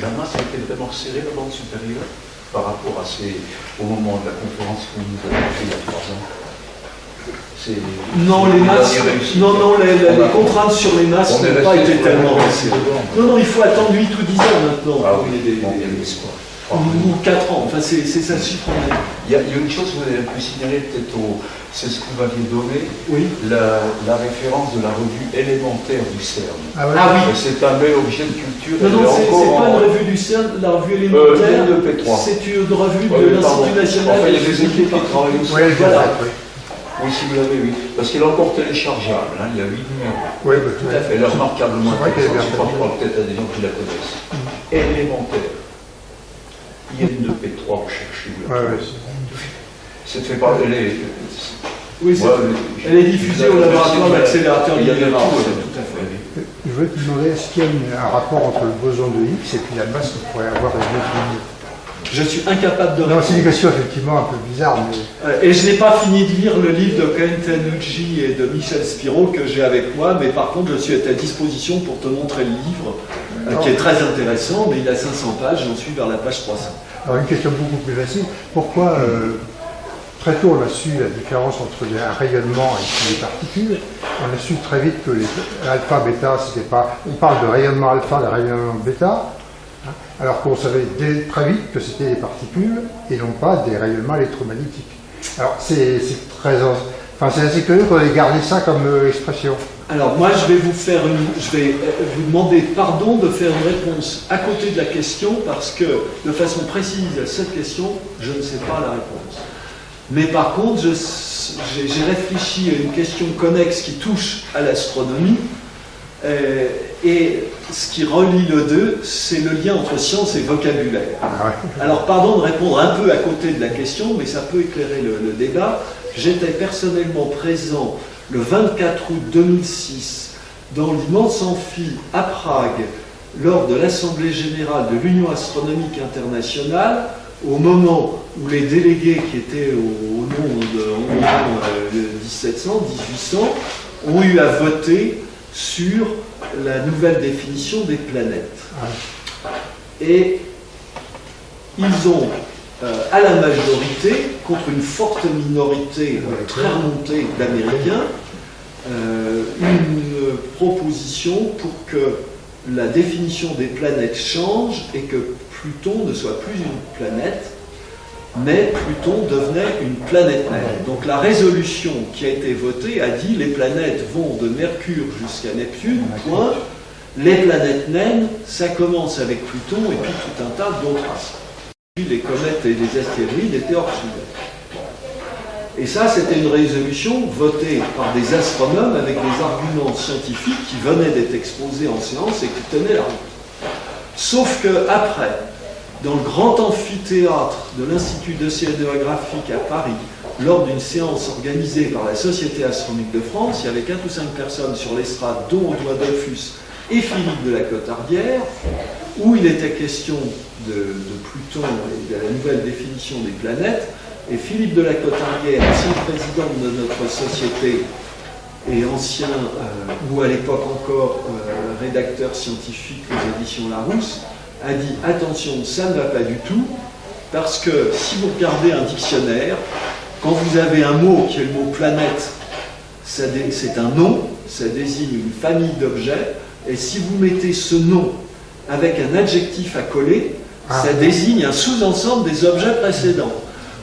La masse a été vraiment serrée, la bande supérieure. par rapport au moment de la conférence que vous avez fait il y a 3 ans. Non, les masses, les contraintes sur les masses n'ont pas été tellement récentes. Non, il faut attendre 8 ou 10 ans maintenant. Ah oui, il y a de l'espoir. Ou 4 ans, enfin c'est ça chiffre en même. Il y a une chose que vous avez pu signaler peut-être c'est ce que vous m'aviez donné, oui. la référence de la revue élémentaire du CERN. Ah, ouais. Ah oui. C'est un bel objet de culture. Non, c'est pas une revue du CERN, la revue élémentaire, c'est une revue de l'Institut National. Enfin, il y a des équipes qui travaillent aussi. Oui, voilà. Oui, si vous l'avez, oui. Parce qu'elle est encore téléchargeable, hein, il y a 8 numéros. Oui, bah, tout à fait. Elle est remarquablement intéressante. Je crois peut-être à des gens qui la connaissent. Élémentaire. IN2P3, vous cherchez. C'est fait par. Oui, elle est diffusée au laboratoire d'accélérateur linéaire. Tout à fait. Je voulais te demander, est-ce qu'il y a un rapport entre le boson de Higgs et puis la masse qu'on pourrait avoir dans les neutrinos? Je suis incapable de répondre. Non, c'est une question effectivement un peu bizarre. Mais... Et je n'ai pas fini de lire le livre de Ken Tanucci et de Michel Spiro que j'ai avec moi, mais par contre, je suis à ta disposition pour te montrer le livre, qui est très intéressant, mais il a 500 pages, j'en suis vers la page 300. Alors, une question beaucoup plus facile. Pourquoi, très tôt, on a su la différence entre un rayonnement et puis les particules? On a su très vite que les alpha, bêta, c'était pas... On parle de rayonnement alpha, de rayonnement bêta, alors qu'on savait très vite que c'était des particules et non pas des rayonnements électromagnétiques. Alors c'est assez curieux qu'on ait gardé ça comme expression. Alors moi je vais vous demander pardon de faire une réponse à côté de la question parce que de façon précise à cette question, je ne sais pas la réponse. Mais par contre, j'ai réfléchi à une question connexe qui touche à l'astronomie. Et ce qui relie les deux, c'est le lien entre science et vocabulaire. Alors, pardon de répondre un peu à côté de la question, mais ça peut éclairer le débat. J'étais personnellement présent le 24 août 2006 dans l'immense amphi à Prague lors de l'Assemblée générale de l'Union astronomique internationale, au moment où les délégués qui étaient au nom de 1700, 1800, ont eu à voter sur la nouvelle définition des planètes. Et ils ont, à la majorité, contre une forte minorité très remontée d'Américains, une proposition pour que la définition des planètes change et que Pluton ne soit plus une planète, mais Pluton devenait une planète naine. Donc la résolution qui a été votée a dit les planètes vont de Mercure jusqu'à Neptune, point. Les planètes naines, ça commence avec Pluton et puis tout un tas d'autres astres. Les comètes et les astéroïdes étaient hors sujet. Et ça, c'était une résolution votée par des astronomes avec des arguments scientifiques qui venaient d'être exposés en séance et qui tenaient la route. Sauf que après, dans le grand amphithéâtre de l'Institut d'océanographique à Paris, lors d'une séance organisée par la Société astronomique de France, il y avait 4 ou 5 personnes sur l'estrade, dont Audouin Dollfus et Philippe de la Cotardière, où il était question de Pluton et de la nouvelle définition des planètes. Et Philippe de la Cotardière, ancien président de notre société et ancien, ou à l'époque encore rédacteur scientifique aux éditions Larousse, a dit « Attention, ça ne va pas du tout, parce que si vous regardez un dictionnaire, quand vous avez un mot qui est le mot planète, c'est un nom, ça désigne une famille d'objets, et si vous mettez ce nom avec un adjectif à coller, ça désigne un sous-ensemble des objets précédents.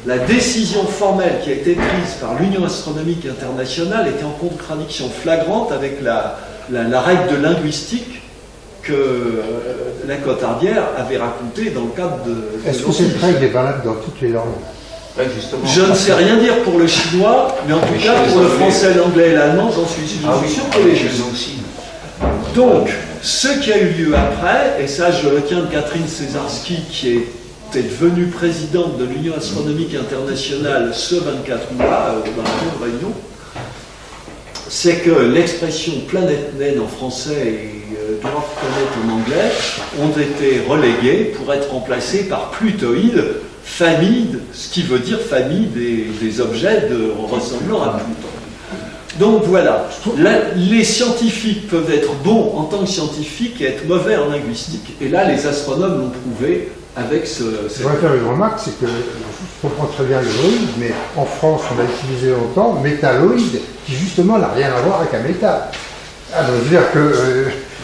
La décision formelle qui a été prise par l'Union astronomique internationale était en contradiction flagrante avec la règle de linguistique que la Cotardière avait racontée dans le cadre de... Est-ce que cette règle est valable dans toutes les langues? Je ne sais rien dire pour le chinois, mais en tout cas pour le français, l'anglais et l'allemand, j'en suis sûr que les jeux aussi. Donc, ce qui a eu lieu après, et ça je retiens de Catherine Césarski, qui était devenue présidente de l'Union astronomique internationale ce 24 août-là, dans la même réunion, c'est que l'expression planète naine en français et dwarf planet en anglais ont été reléguées pour être remplacées par plutoïde, famille, ce qui veut dire famille des objets ressemblant à Pluton. Donc voilà, les scientifiques peuvent être bons en tant que scientifiques et être mauvais en linguistique. Et là, les astronomes l'ont prouvé avec ce... Je voudrais faire une remarque, c'est que je comprends très bien le loïd, mais en France, on a utilisé longtemps métalloïde, qui justement n'a rien à voir avec un métal. Alors, je veux dire que...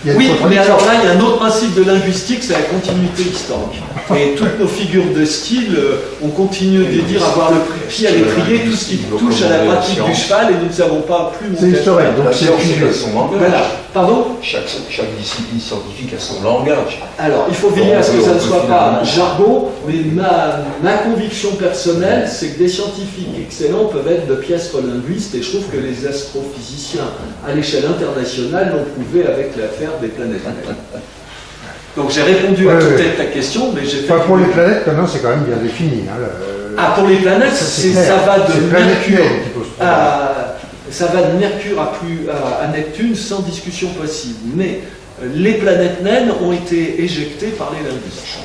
il y a Oui, une mais contradiction. alors là, il y a un autre principe de linguistique, c'est la continuité historique. Et toutes nos figures de style, on continue de dire avoir le pied à l'étrier, tout ce qui touche à la pratique du cheval, et nous ne savons pas plus C'est monter à historique, cheval. donc La c'est science, figé. elle a son langage. Voilà. Pardon? Chaque discipline scientifique a son langage. Alors, il faut veiller à ce que ça ne soit pas un jargon, mais ma conviction personnelle, c'est que des scientifiques excellents peuvent être de piètres linguistes, et je trouve que les astrophysiciens à l'échelle internationale l'ont prouvé avec l'affaire des planètes naines. Donc j'ai répondu à peut-être ta question, mais j'ai fait... Enfin, pour les planètes, maintenant, c'est quand même bien défini. Hein, Ah, pour les planètes, c'est clair. ça va de C'est planète Mercure qui pose problème. ça va de Mercure à Neptune sans discussion possible. Mais les planètes naines ont été éjectées par les linguistes.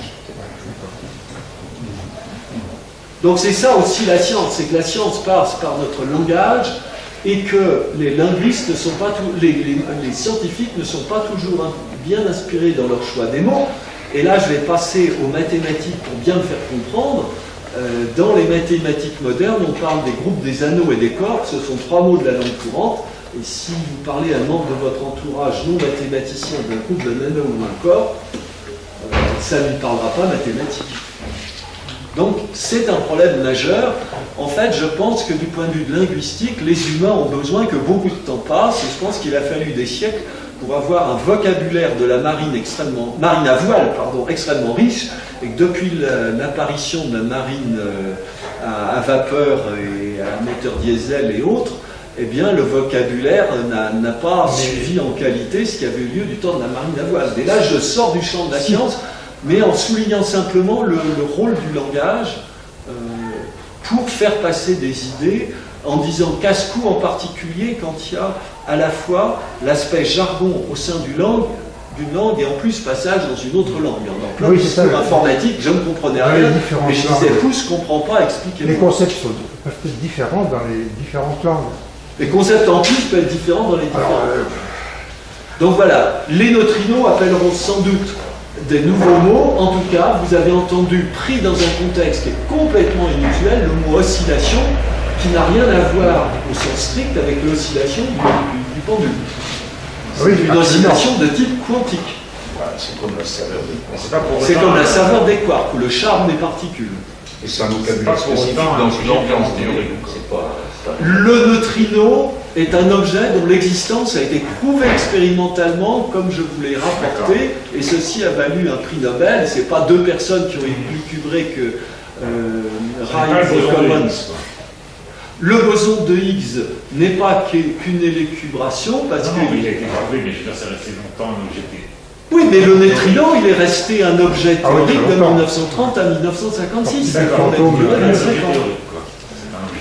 Donc c'est ça aussi la science, c'est que la science passe par notre langage et que les linguistes ne sont pas les scientifiques ne sont pas toujours bien inspirés dans leur choix des mots. Et là, je vais passer aux mathématiques pour bien me faire comprendre. Dans les mathématiques modernes, on parle des groupes des anneaux et des cordes. Ce sont 3 mots de la langue courante. Et si vous parlez à un membre de votre entourage non mathématicien d'un groupe d'un anneau ou d'un corps, ça ne lui parlera pas mathématiques. Donc c'est un problème majeur. En fait, je pense que du point de vue de linguistique, les humains ont besoin que beaucoup de temps passe. Et je pense qu'il a fallu des siècles pour avoir un vocabulaire de la marine à voile, extrêmement riche, et que depuis l'apparition de la marine à vapeur et à moteur diesel et autres, eh bien, le vocabulaire n'a pas suivi en qualité ce qui avait eu lieu du temps de la marine à voile. Et là, je sors du champ de la science, mais en soulignant simplement le rôle du langage pour faire passer des idées, en disant casse-cou en particulier quand il y a à la fois l'aspect jargon au sein d'une langue et en plus passage dans une autre langue. Dans plein de discours informatiques, je ne comprenais rien, mais je disais « pouce, je ne comprends pas, expliquez-moi ». Les concepts peuvent être différents dans les différentes langues. Les concepts en plus peuvent être différents dans les différentes langues. Donc voilà, les neutrinos appelleront sans doute des nouveaux mots. En tout cas, vous avez entendu, pris dans un contexte qui est complètement inusuel, le mot oscillation, qui n'a rien à voir au sens strict avec l'oscillation du pendule. C'est une oscillation de type quantique. Voilà, c'est comme la saveur des C'est comme la saveur des quarks, ou le charme des particules. Et c'est un vocabulaire spécifique dans une ambiance théorique. C'est pas... Le neutrino est un objet dont l'existence a été prouvée expérimentalement, comme je vous l'ai rapporté, et ceci a valu un prix Nobel. Ce n'est pas 2 personnes qui ont élucubré que Rives et Commons. Le boson de Higgs n'est pas qu'une élucubration, parce que... il a été prouvé, mais je veux dire, c'est resté longtemps un objet. Oui, mais le neutrino, il est resté un objet théorique de 1930 à 1956.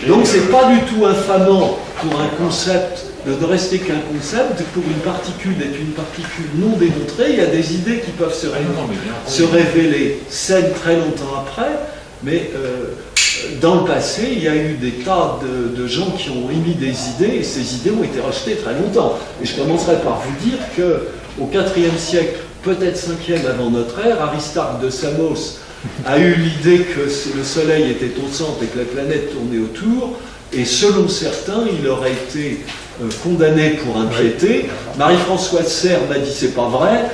Donc c'est pas du tout infamant pour un concept de ne rester qu'un concept. Pour une particule d'être une particule non démontrée, il y a des idées qui peuvent se révéler saines très longtemps après, mais dans le passé, il y a eu des tas de gens qui ont émis des idées, et ces idées ont été rejetées très longtemps. Et je commencerai par vous dire qu'au IVe siècle, peut-être 5e avant notre ère, Aristarque de Samos a eu l'idée que le Soleil était au centre et que la planète tournait autour, et selon certains, il aurait été condamné pour impiété. Marie-Françoise Serre m'a dit c'est pas vrai,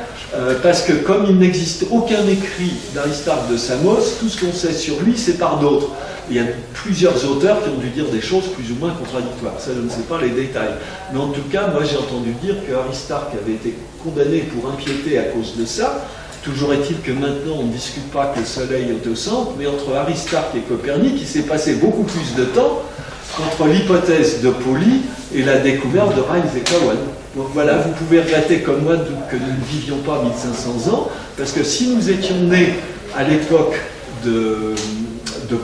parce que comme il n'existe aucun écrit d'Aristarque de Samos, tout ce qu'on sait sur lui, c'est par d'autres. Il y a plusieurs auteurs qui ont dû dire des choses plus ou moins contradictoires. Ça, je ne sais pas les détails. Mais en tout cas, moi, j'ai entendu dire qu'Aristarque avait été condamné pour impiété à cause de ça. Toujours est-il que maintenant, on ne discute pas que le Soleil est au centre, mais entre Aristarque et Copernic, il s'est passé beaucoup plus de temps entre l'hypothèse de Pauli et la découverte de Rives et Cowan. Donc voilà, vous pouvez regretter comme moi que nous ne vivions pas 1500 ans, parce que si nous étions nés à l'époque de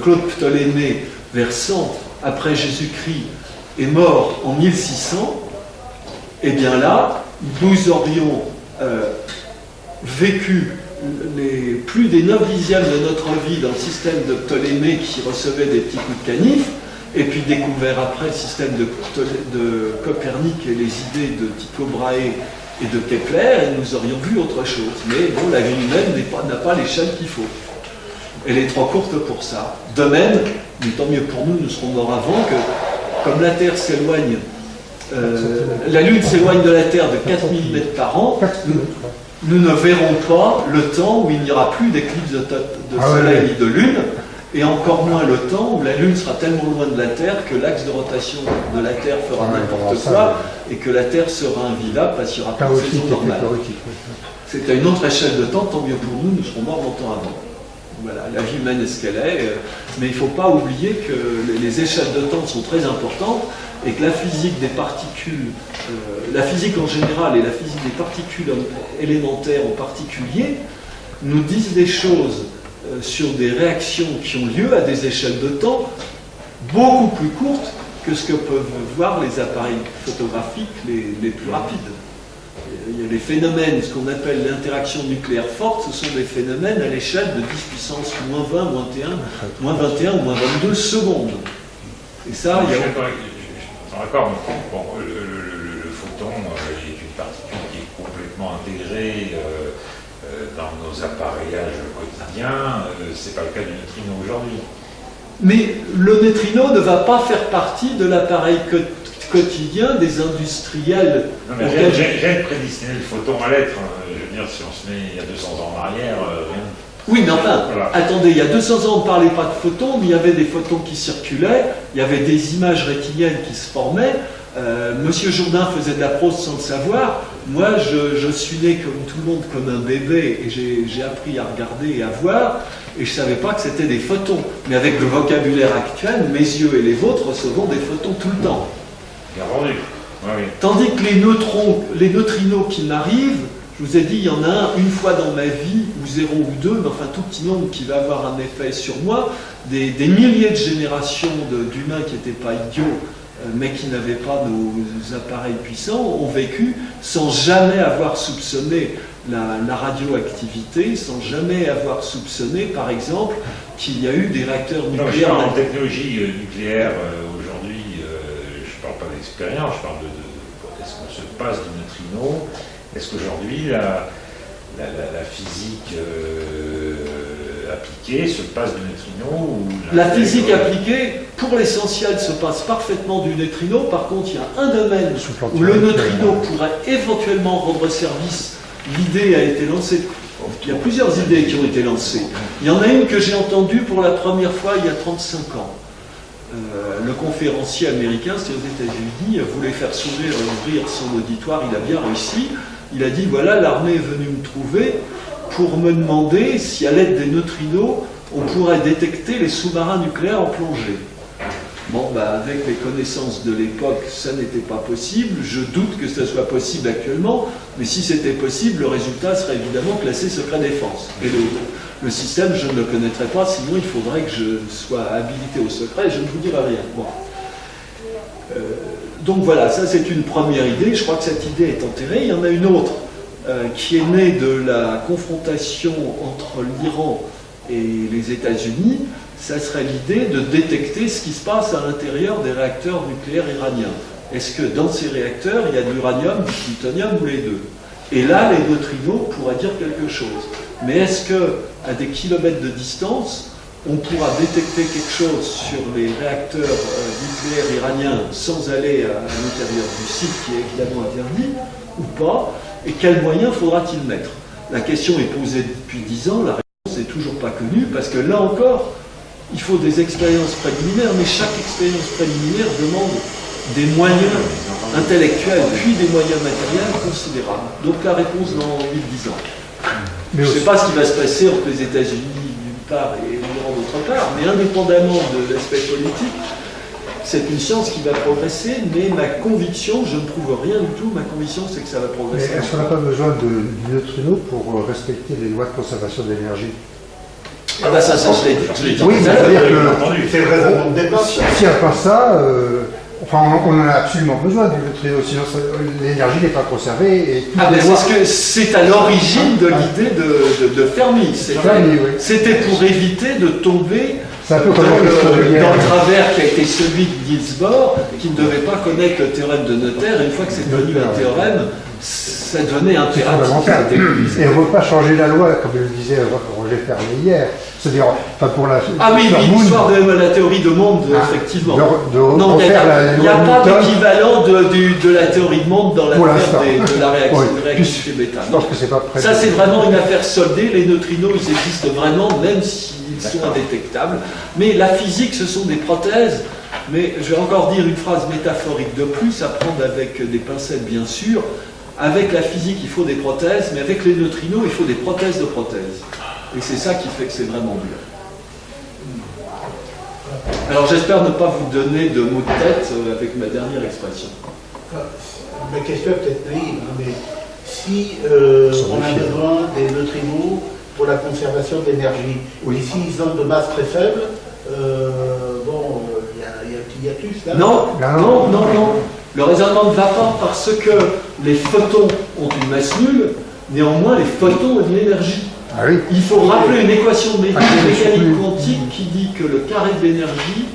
Claude Ptolémée vers 100 après Jésus-Christ et mort en 1600, eh bien là, nous aurions vécu plus des 9/10 de notre vie dans le système de Ptolémée qui recevait des petits coups de canif, et puis découvert après le système de Copernic et les idées de Tycho Brahe et de Kepler, et nous aurions vu autre chose. Mais bon, la vie humaine n'a pas l'échelle qu'il faut. Elle est trop courte pour ça. De même, mais tant mieux pour nous, nous serons morts avant, que comme la Terre s'éloigne, la Lune s'éloigne de la Terre de 4000 mètres par an, nous ne verrons pas le temps où il n'y aura plus d'éclipse de Soleil ni de Lune, et encore moins le temps où la Lune sera tellement loin de la Terre que l'axe de rotation de la Terre fera n'importe quoi, et que la Terre sera invivable parce qu'il n'y aura pas de saison normale. C'est à une autre échelle de temps, tant mieux pour nous, nous serons morts longtemps avant. Voilà, la vie humaine est ce qu'elle est, mais il ne faut pas oublier que les échelles de temps sont très importantes et que la physique des particules, la physique en général et la physique des particules élémentaires en particulier, nous disent des choses sur des réactions qui ont lieu à des échelles de temps beaucoup plus courtes que ce que peuvent voir les appareils photographiques les plus rapides. Il y a les phénomènes, ce qu'on appelle l'interaction nucléaire forte, ce sont des phénomènes à l'échelle de 10 puissance moins 20, moins 21 ou moins 22 secondes. Et ça, il y a... D'accord, bon, le photon est une particule qui est complètement intégrée dans nos appareillages quotidiens. C'est pas le cas du neutrino aujourd'hui. Mais le neutrino ne va pas faire partie de l'appareil quotidien des industriels. Non, mais j'ai prédestiné le photon à l'être. Je veux dire, si on se met il y a 200 ans en arrière, rien. Oui, mais enfin, voilà. Attendez, il y a 200 ans, on ne parlait pas de photons, mais il y avait des photons qui circulaient, il y avait des images rétiniennes qui se formaient. Monsieur Jourdain faisait de la prose sans le savoir. Moi, je suis né comme tout le monde, comme un bébé, et j'ai appris à regarder et à voir, et je ne savais pas que c'était des photons. Mais avec le vocabulaire actuel, mes yeux et les vôtres recevons des photons tout le temps. Bien rendu. Oui. Tandis que les neutrinos qui m'arrivent, je vous ai dit, il y en a un une fois dans ma vie, ou 0 ou 2, mais enfin tout petit nombre qui va avoir un effet sur moi. Des milliers de générations d'humains qui n'étaient pas idiots, mais qui n'avaient pas nos appareils puissants, ont vécu sans jamais avoir soupçonné la radioactivité, sans jamais avoir soupçonné, par exemple, qu'il y a eu des réacteurs Non, je nucléaires. parle en technologie nucléaire aujourd'hui, je ne parle pas d'expérience, je parle de est-ce qu'on se passe du neutrino. Est-ce qu'aujourd'hui, la physique appliquée se passe du neutrino ou La physique appliquée, pour l'essentiel, se passe parfaitement du neutrino. Par contre, il y a un domaine où le neutrino pourrait éventuellement rendre service. L'idée a été lancée. Il y a plusieurs idées qui ont été lancées. Il y en a une que j'ai entendue pour la première fois il y a 35 ans. Le conférencier américain, c'est aux États-Unis, voulait faire sourire et ouvrir son auditoire, il a bien réussi. Il a dit, voilà, l'armée est venue me trouver pour me demander si à l'aide des neutrinos, on pourrait détecter les sous-marins nucléaires en plongée. Bon, avec les connaissances de l'époque, ça n'était pas possible. Je doute que ce soit possible actuellement, mais si c'était possible, le résultat serait évidemment classé secret défense. Et le système, je ne le connaîtrais pas, sinon il faudrait que je sois habilité au secret et je ne vous dirai rien. Bon. Donc voilà, ça c'est une première idée. Je crois que cette idée est enterrée. Il y en a une autre qui est née de la confrontation entre l'Iran et les États-Unis. Ça serait l'idée de détecter ce qui se passe à l'intérieur des réacteurs nucléaires iraniens. Est-ce que dans ces réacteurs, il y a de l'uranium, du plutonium ou les deux? Et là, les neutrinos pourraient dire quelque chose. Mais est-ce qu'à des kilomètres de distance, on pourra détecter quelque chose sur les réacteurs nucléaires iraniens sans aller à l'intérieur du site qui est évidemment interdit ou pas? Et quels moyens faudra-t-il mettre? La question est posée depuis 10 ans, la réponse n'est toujours pas connue, parce que là encore, il faut des expériences préliminaires, mais chaque expérience préliminaire demande des moyens intellectuels, puis des moyens matériels considérables. Donc la réponse dans 10 ans. Je ne sais pas ce qui va se passer entre les États-Unis d'une part et l'Iran d'autre part, mais indépendamment de l'aspect politique, c'est une science qui va progresser, mais ma conviction, je ne prouve rien du tout, ma conviction c'est que ça va progresser. Mais est-ce qu'on n'a pas besoin du neutrino pour respecter les lois de conservation de l'énergie? Ah bah ça je l'ai dit. Oui, c'est-à-dire que C'est le raisonnement de départ. s'il n'y a pas ça, enfin on en a absolument besoin du neutrino, sinon l'énergie n'est pas conservée. Et Ah ben c'est à l'origine de l'idée de Fermi. Fermi, oui. C'était pour éviter de tomber C'est un peu comme dans la question de le guerre. travers qui a été celui de Niels Bohr, qui ne devait pas connaître le théorème de Noether. Une fois que c'est devenu un théorème, ça devenait C'est impératif. fondamental. Et on ne veut pas changer la loi, comme le disait Roger Fermi hier. C'est-à-dire, enfin pour la. Ah oui, sur oui, Moon, l'histoire de la théorie de monde, Ah, effectivement. de Non, il n'y refaire la a loi pas Newton. d'équivalent de la théorie de monde dans Pour l'affaire l'instant. de la Oui. réactivité bêta. Je pense que c'est pas prêt. Ça, c'est vraiment une affaire soldée. Les neutrinos, ils existent vraiment, même s'ils sont indétectables. Mais la physique, ce sont des prothèses. Mais je vais encore dire une phrase métaphorique de plus, à prendre avec des pincettes, bien sûr. Avec la physique, il faut des prothèses, mais avec les neutrinos, il faut des prothèses de prothèses. Et c'est ça qui fait que c'est vraiment bien. Alors, j'espère ne pas vous donner de mots de tête avec ma dernière expression. Ma question est peut-être naïve, hein, mais si on a besoin des neutrinos pour la conservation de l'énergie, et s'ils ont de masse très faible, il y a un petit hiatus là. Non. Le raisonnement ne va pas parce que les photons ont une masse nulle, néanmoins les photons ont de l'énergie. Ah oui. Il faut rappeler une équation de mécanique oui. quantique qui dit que le carré de l'énergie,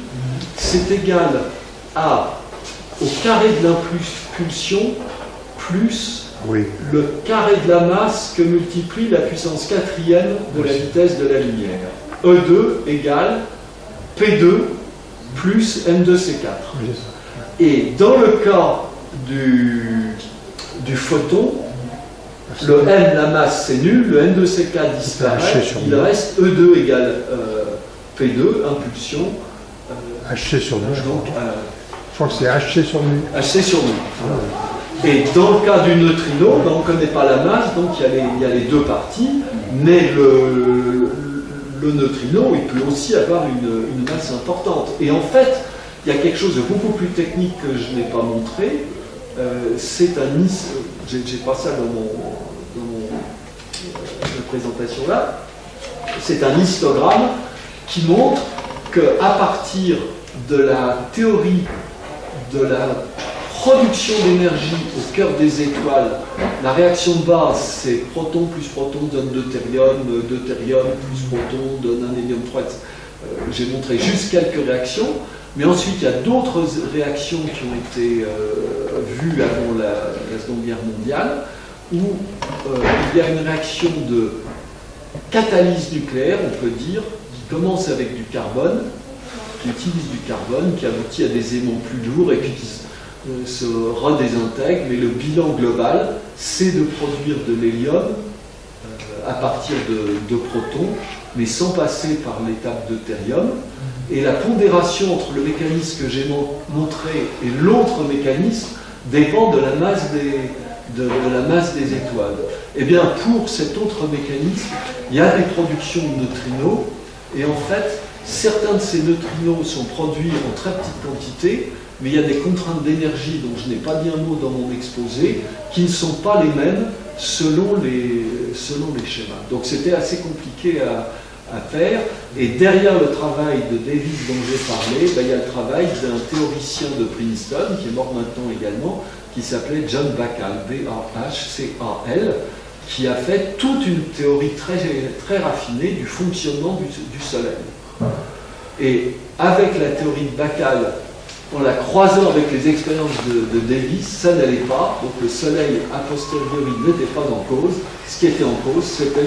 c'est égal au carré de l'impulsion plus Oui. le carré de la masse que multiplie la puissance quatrième de la vitesse de la lumière. E2 égale P2 plus M2C4. Oui, c'est ça. Et dans le cas du photon, le M, la masse, c'est nul, le M2C4 disparaît, il reste E2 égale P2, impulsion. HC sur nu. Donc, Je crois que c'est HC sur nu. HC sur nu. Et dans le cas du neutrino, on ne connaît pas la masse, donc il y a les deux parties, mais le neutrino, il peut aussi avoir une masse importante. Et en fait, il y a quelque chose de beaucoup plus technique que je n'ai pas montré. C'est un j'ai pas ça dans mon présentation là. C'est un histogramme qui montre qu'à partir de la théorie de la production d'énergie au cœur des étoiles, la réaction de base, c'est proton plus proton donne deutérium, deutérium plus proton donne un hélium 3. J'ai montré juste quelques réactions, mais ensuite il y a d'autres réactions qui ont été vues avant la Seconde Guerre mondiale, où il y a une réaction de catalyse nucléaire, on peut dire, qui commence avec du carbone, qui utilise du carbone, qui aboutit à des aimants plus lourds et puis qui se redésintègre, mais le bilan global, c'est de produire de l'hélium à partir de protons, mais sans passer par l'étape deutérium. Et la pondération entre le mécanisme que j'ai montré et l'autre mécanisme dépend de la masse des étoiles. Et bien, pour cet autre mécanisme, il y a des productions de neutrinos, et en fait, certains de ces neutrinos sont produits en très petite quantité, mais il y a des contraintes d'énergie dont je n'ai pas dit un mot dans mon exposé, qui ne sont pas les mêmes selon les schémas. Donc c'était assez compliqué à faire. Et derrière le travail de Davis dont j'ai parlé, il y a le travail d'un théoricien de Princeton, qui est mort maintenant également, qui s'appelait John Bacall, B-A-H-C-A-L, qui a fait toute une théorie très, très raffinée du fonctionnement du Soleil. Et avec la théorie de Bacall, en la croisant avec les expériences de Davis, ça n'allait pas. Donc le Soleil, a posteriori, n'était pas en cause. Ce qui était en cause, c'était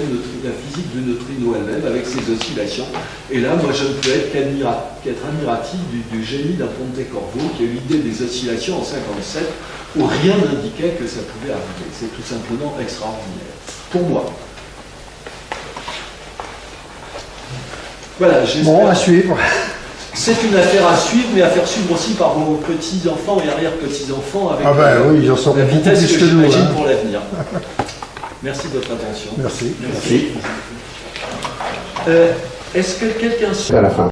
la physique du neutrino elle-même, avec ses oscillations. Et là, moi, je ne peux être qu'être admiratif du génie d'un Pontecorvo, qui a eu l'idée des oscillations en 1957, où rien n'indiquait que ça pouvait arriver. C'est tout simplement extraordinaire, pour moi. Voilà, Bon, à suivre. C'est une affaire à suivre, mais à faire suivre aussi par vos petits-enfants et arrière-petits-enfants avec Oui, ils en sauront la beaucoup vitesse plus que que nous. j'imagine Hein. pour l'avenir. Merci de votre attention. Merci. Est-ce que quelqu'un... À la fin.